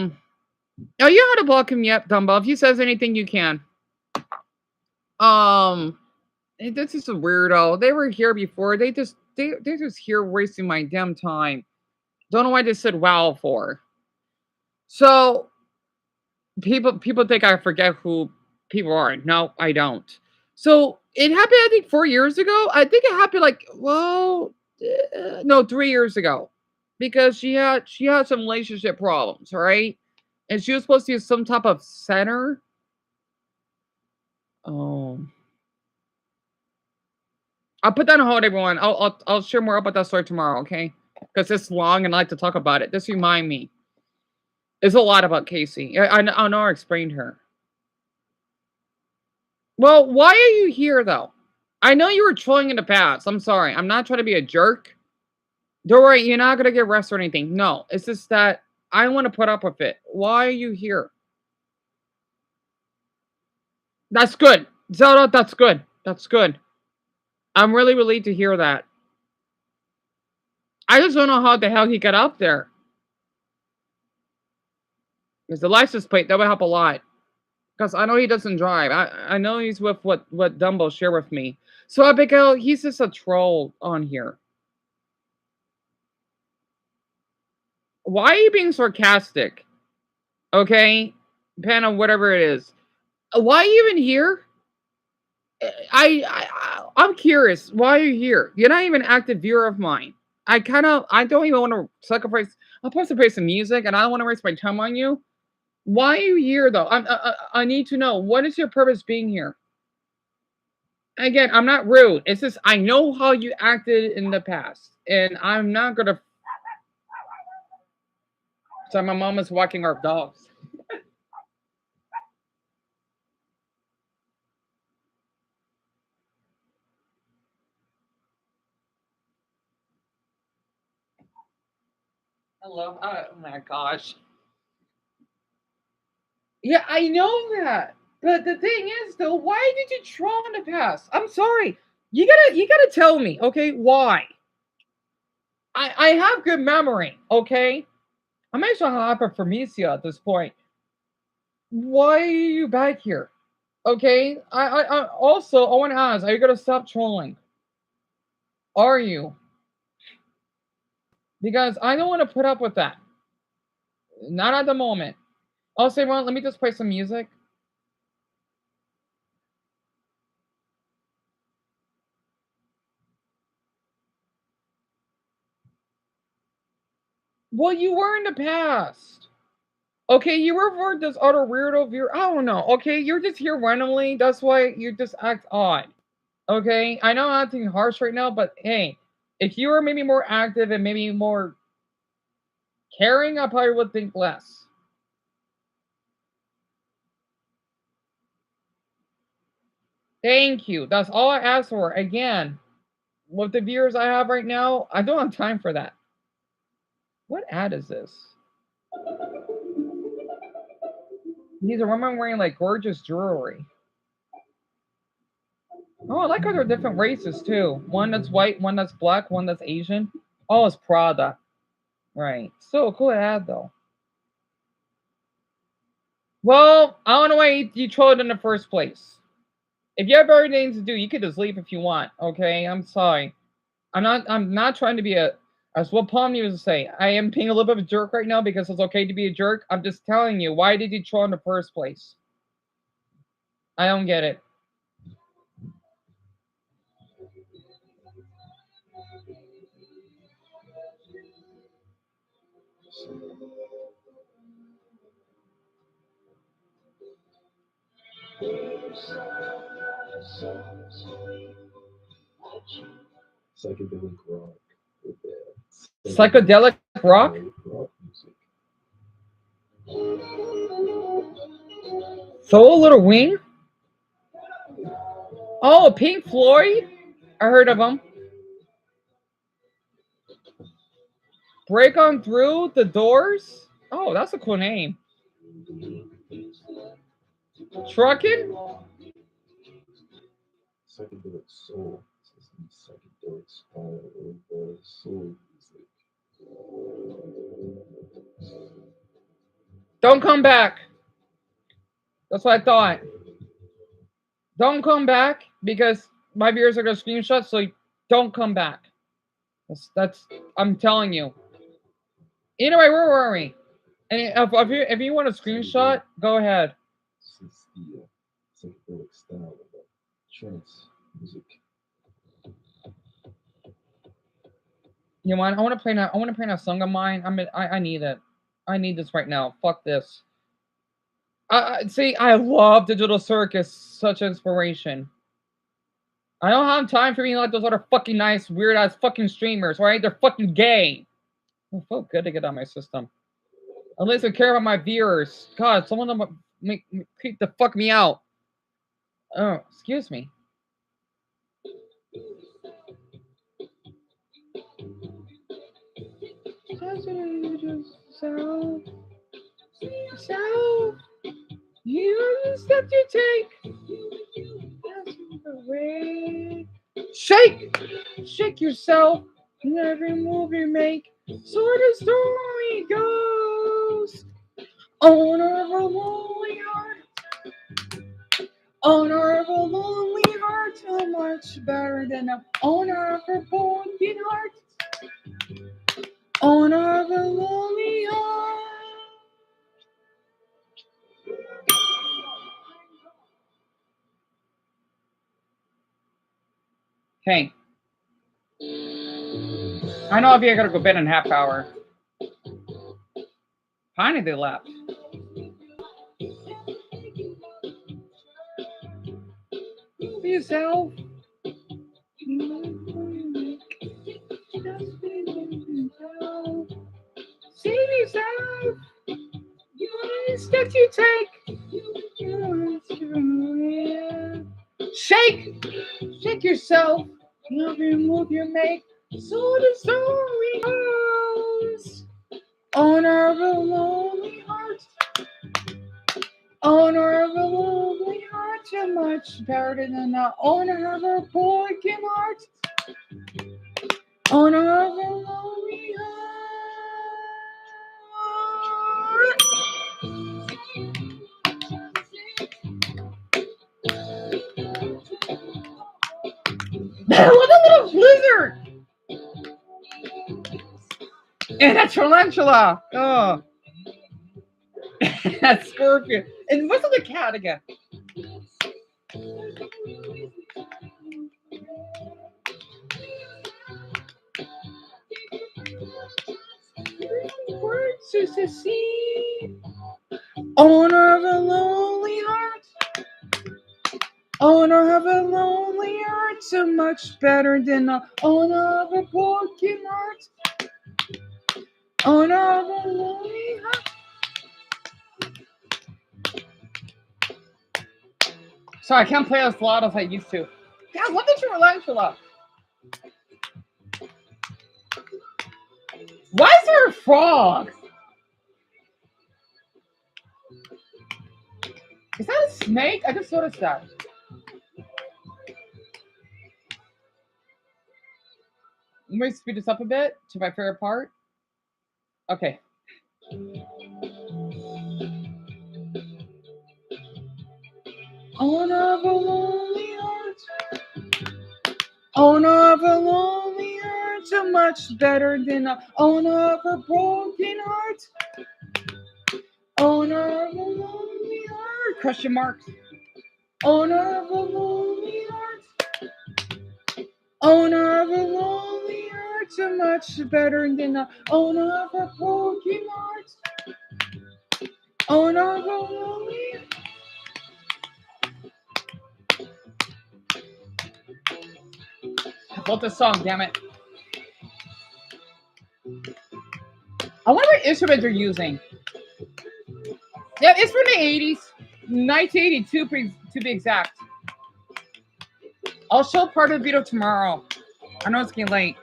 A: you know how to block him yet, Dumbo. If he says anything, you can. This is a weirdo. They were here before. They're just here wasting my damn time. Don't know why they said wow for. So people think I forget who people are. No, I don't. So it happened, I think, 4 years ago. I think it happened like, no, 3 years ago, because she had some relationship problems, right? And she was supposed to use some type of center. Oh. I'll put that on hold, everyone. I'll share more about that story tomorrow, okay? Because it's long and I like to talk about it. Just remind me. There's a lot about Casey. I know I explained her. Well, why are you here, though? I know you were trolling in the past. I'm sorry. I'm not trying to be a jerk. Don't worry. You're not going to get arrested or anything. No. It's just that I want to put up with it. Why are you here? That's good. Zelda, that's good. That's good. I'm really relieved to hear that. I just don't know how the hell he got up there. Because the license plate, that would help a lot. Because I know he doesn't drive. I know he's with what Dumbo shared with me. So Abigail, he's just a troll on here. Why are you being sarcastic? Okay? Panna, whatever it is. Why are you even here? I'm curious. Why are you here? You're not even an active viewer of mine. I don't even want to sacrifice. I'm supposed to play some music, and I don't want to waste my time on you. Why are you here, though? I need to know. What is your purpose being here? Again, I'm not rude. It's just I know how you acted in the past, and I'm not gonna. So my mom is walking our dogs. Hello. Oh my gosh. Yeah, I know that. But the thing is, though, why did you troll in the past? I'm sorry. You gotta tell me, okay? Why? I have good memory, okay? I'm actually hyperphoresia at this point. Why are you back here? Okay. I also I want to ask, are you gonna stop trolling? Are you? Because I don't want to put up with that. Not at the moment. I'll say, well, let me just play some music. Well, you were in the past. Okay, you were for this other weirdo viewer. I don't know. Okay, you're just here randomly. That's why you just act odd. Okay, I know I'm acting harsh right now, but hey, If you were maybe more active and maybe more caring, I probably would think less. Thank you. That's all I asked for. Again, with the viewers I have right now, I don't have time for that. What ad is this? These are women wearing like gorgeous jewelry. Oh, I like how they're different races too. One that's white, one that's black, one that's Asian. Oh, it's Prada. Right. So cool ad though. Well, I don't know why you trolled in the first place. If you have other things to do, you could just leave if you want. Okay, I'm sorry. I'm not trying to be as what Palm used to say. I am being a little bit of a jerk right now because it's okay to be a jerk. I'm just telling you, why did you troll in the first place? I don't get it.
F: Psychedelic rock.
A: Psychedelic rock? Throw a little wing? Oh, Pink Floyd? I heard of them. Break on Through the Doors? Oh, that's a cool name. Truckin'?
F: Psychedelic soul. Psychedelic style of soul music.
A: Don't come back. That's what I thought. Don't come back because my viewers are gonna screenshot, so don't come back. That's I'm telling you. Anyway, where were we? And if you want a screenshot, go ahead.
F: This is the psychedelic style of trance music.
A: You want? I want to play now. I want to play a song of mine. I need it. I need this right now. Fuck this. See, I love Digital Circus. Such inspiration. I don't have time for being like those other fucking nice, weird ass fucking streamers, right? They're fucking gay. It felt good to get on my system. At least I care about my viewers. God, some of them creep the fuck me out. Oh, excuse me. So, you step you take. Shake yourself in every move you make. So the story goes. Owner of a lonely heart. Owner of a lonely heart. So much better than an owner of a broken heart. Owner of a lonely heart. Okay. I know if you gotta go bed in half hour. Finally, they left. Be yourself. See yourself. You step you take. Shake yourself. Every move you make. So the story goes. Owner of a lonely heart. Owner of a lonely heart. You're much better than the owner of a broken heart. Owner of a lonely heart. What a little blizzard! And a tarantula. Oh. That's Scorpion. And what's the cat again? Words to see. Owner of a lonely heart. Owner of a lonely lonely heart, so much better than the owner of a broken heart. Owner of a lonely heart. Sorry, I can't play as loud as I used to. God, what did you relax so loud? Why is there a frog? Is that a snake? I just noticed that. Let me speed this up a bit to my favorite part. Okay. Owner of a lonely heart. Owner of a lonely heart, so much better than the owner of a broken heart. Owner of a lonely heart. Question mark. Owner of a lonely heart. Owner of a lonely heart, so much better than the owner of a broken heart. Owner of a lonely heart. I love this song, damn it. I wonder what instrument they're using. Yeah, it's from the 80s. 1982 to be exact. I'll show part of the video tomorrow. I know it's getting late.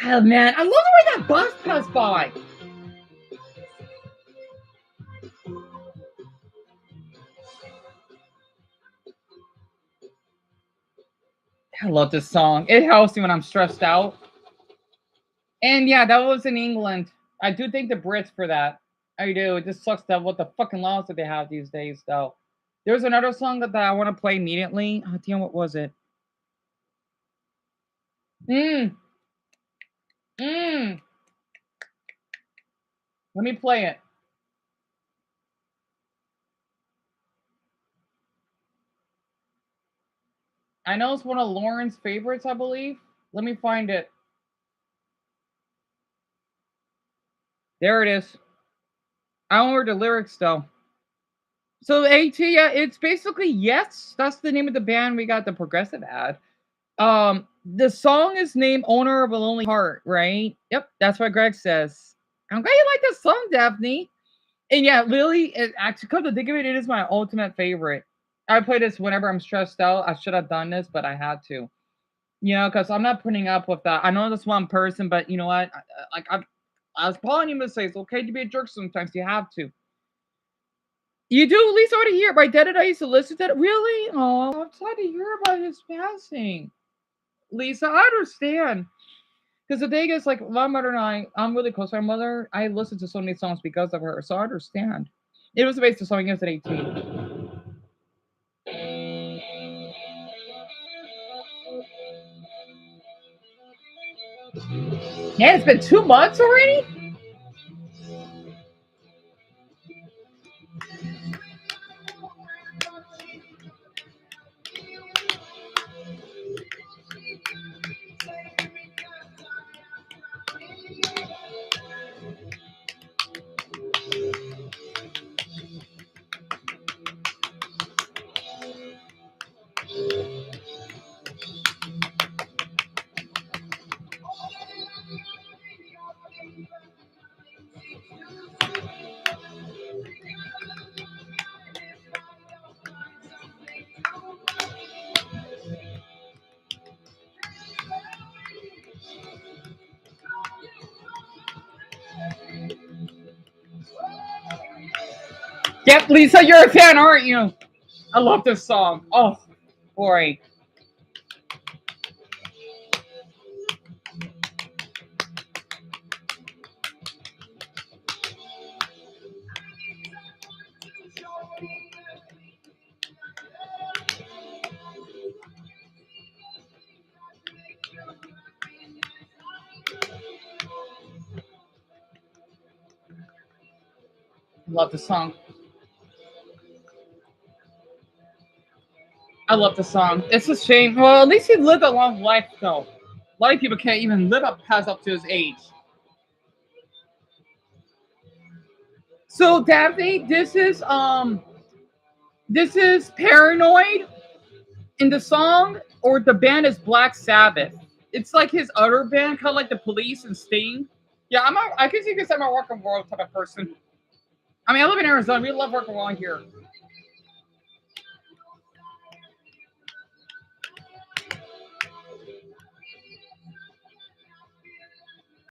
A: Oh man, I love the way that bus passed by. I love this song. It helps me when I'm stressed out. And yeah, that was in England. I do thank the Brits for that. I do. It just sucks that what the fucking laws that they have these days, though. There's another song that I want to play immediately. Oh, damn, what was it? Let me play it. I know it's one of Lauren's favorites, I believe. Let me find it. There it is. I don't remember the lyrics, though. So, AT, yeah, it's basically Yes. That's the name of the band we got the progressive ad. The song is named Owner of a Lonely Heart, right? Yep, that's what Greg says. I'm glad you like this song, Daphne. And yeah, Lily, actually, come to think of it, it is my ultimate favorite. I play this whenever I'm stressed out. I should have done this, but I had to. You know, because I'm not putting up with that. I know this one person, but you know what? I was calling you to say it's okay to be a jerk sometimes. You have to. You do at least already hear. My dad and I used to listen to it. Really? Oh, I'm sad to hear about his passing. Lisa, I understand. Because the thing is, like, my mother and I'm really close to my mother. I listened to so many songs because of her, so I understand. It was based on something I was at 18. Yeah, it's been 2 months already? Yep, Lisa, you're a fan, aren't you? I love this song. Oh, boy. Love the song. I love the song. It's a shame. Well, at least he lived a long life, though. lot of people can't even live up past up to his age. So Daphne, this is Paranoid in the song, or the band is Black Sabbath. It's like his other band, kind of like the Police and Sting. Yeah, I guess you can say I'm a rock and roll type of person. I mean, I live in Arizona. We love rock and roll here.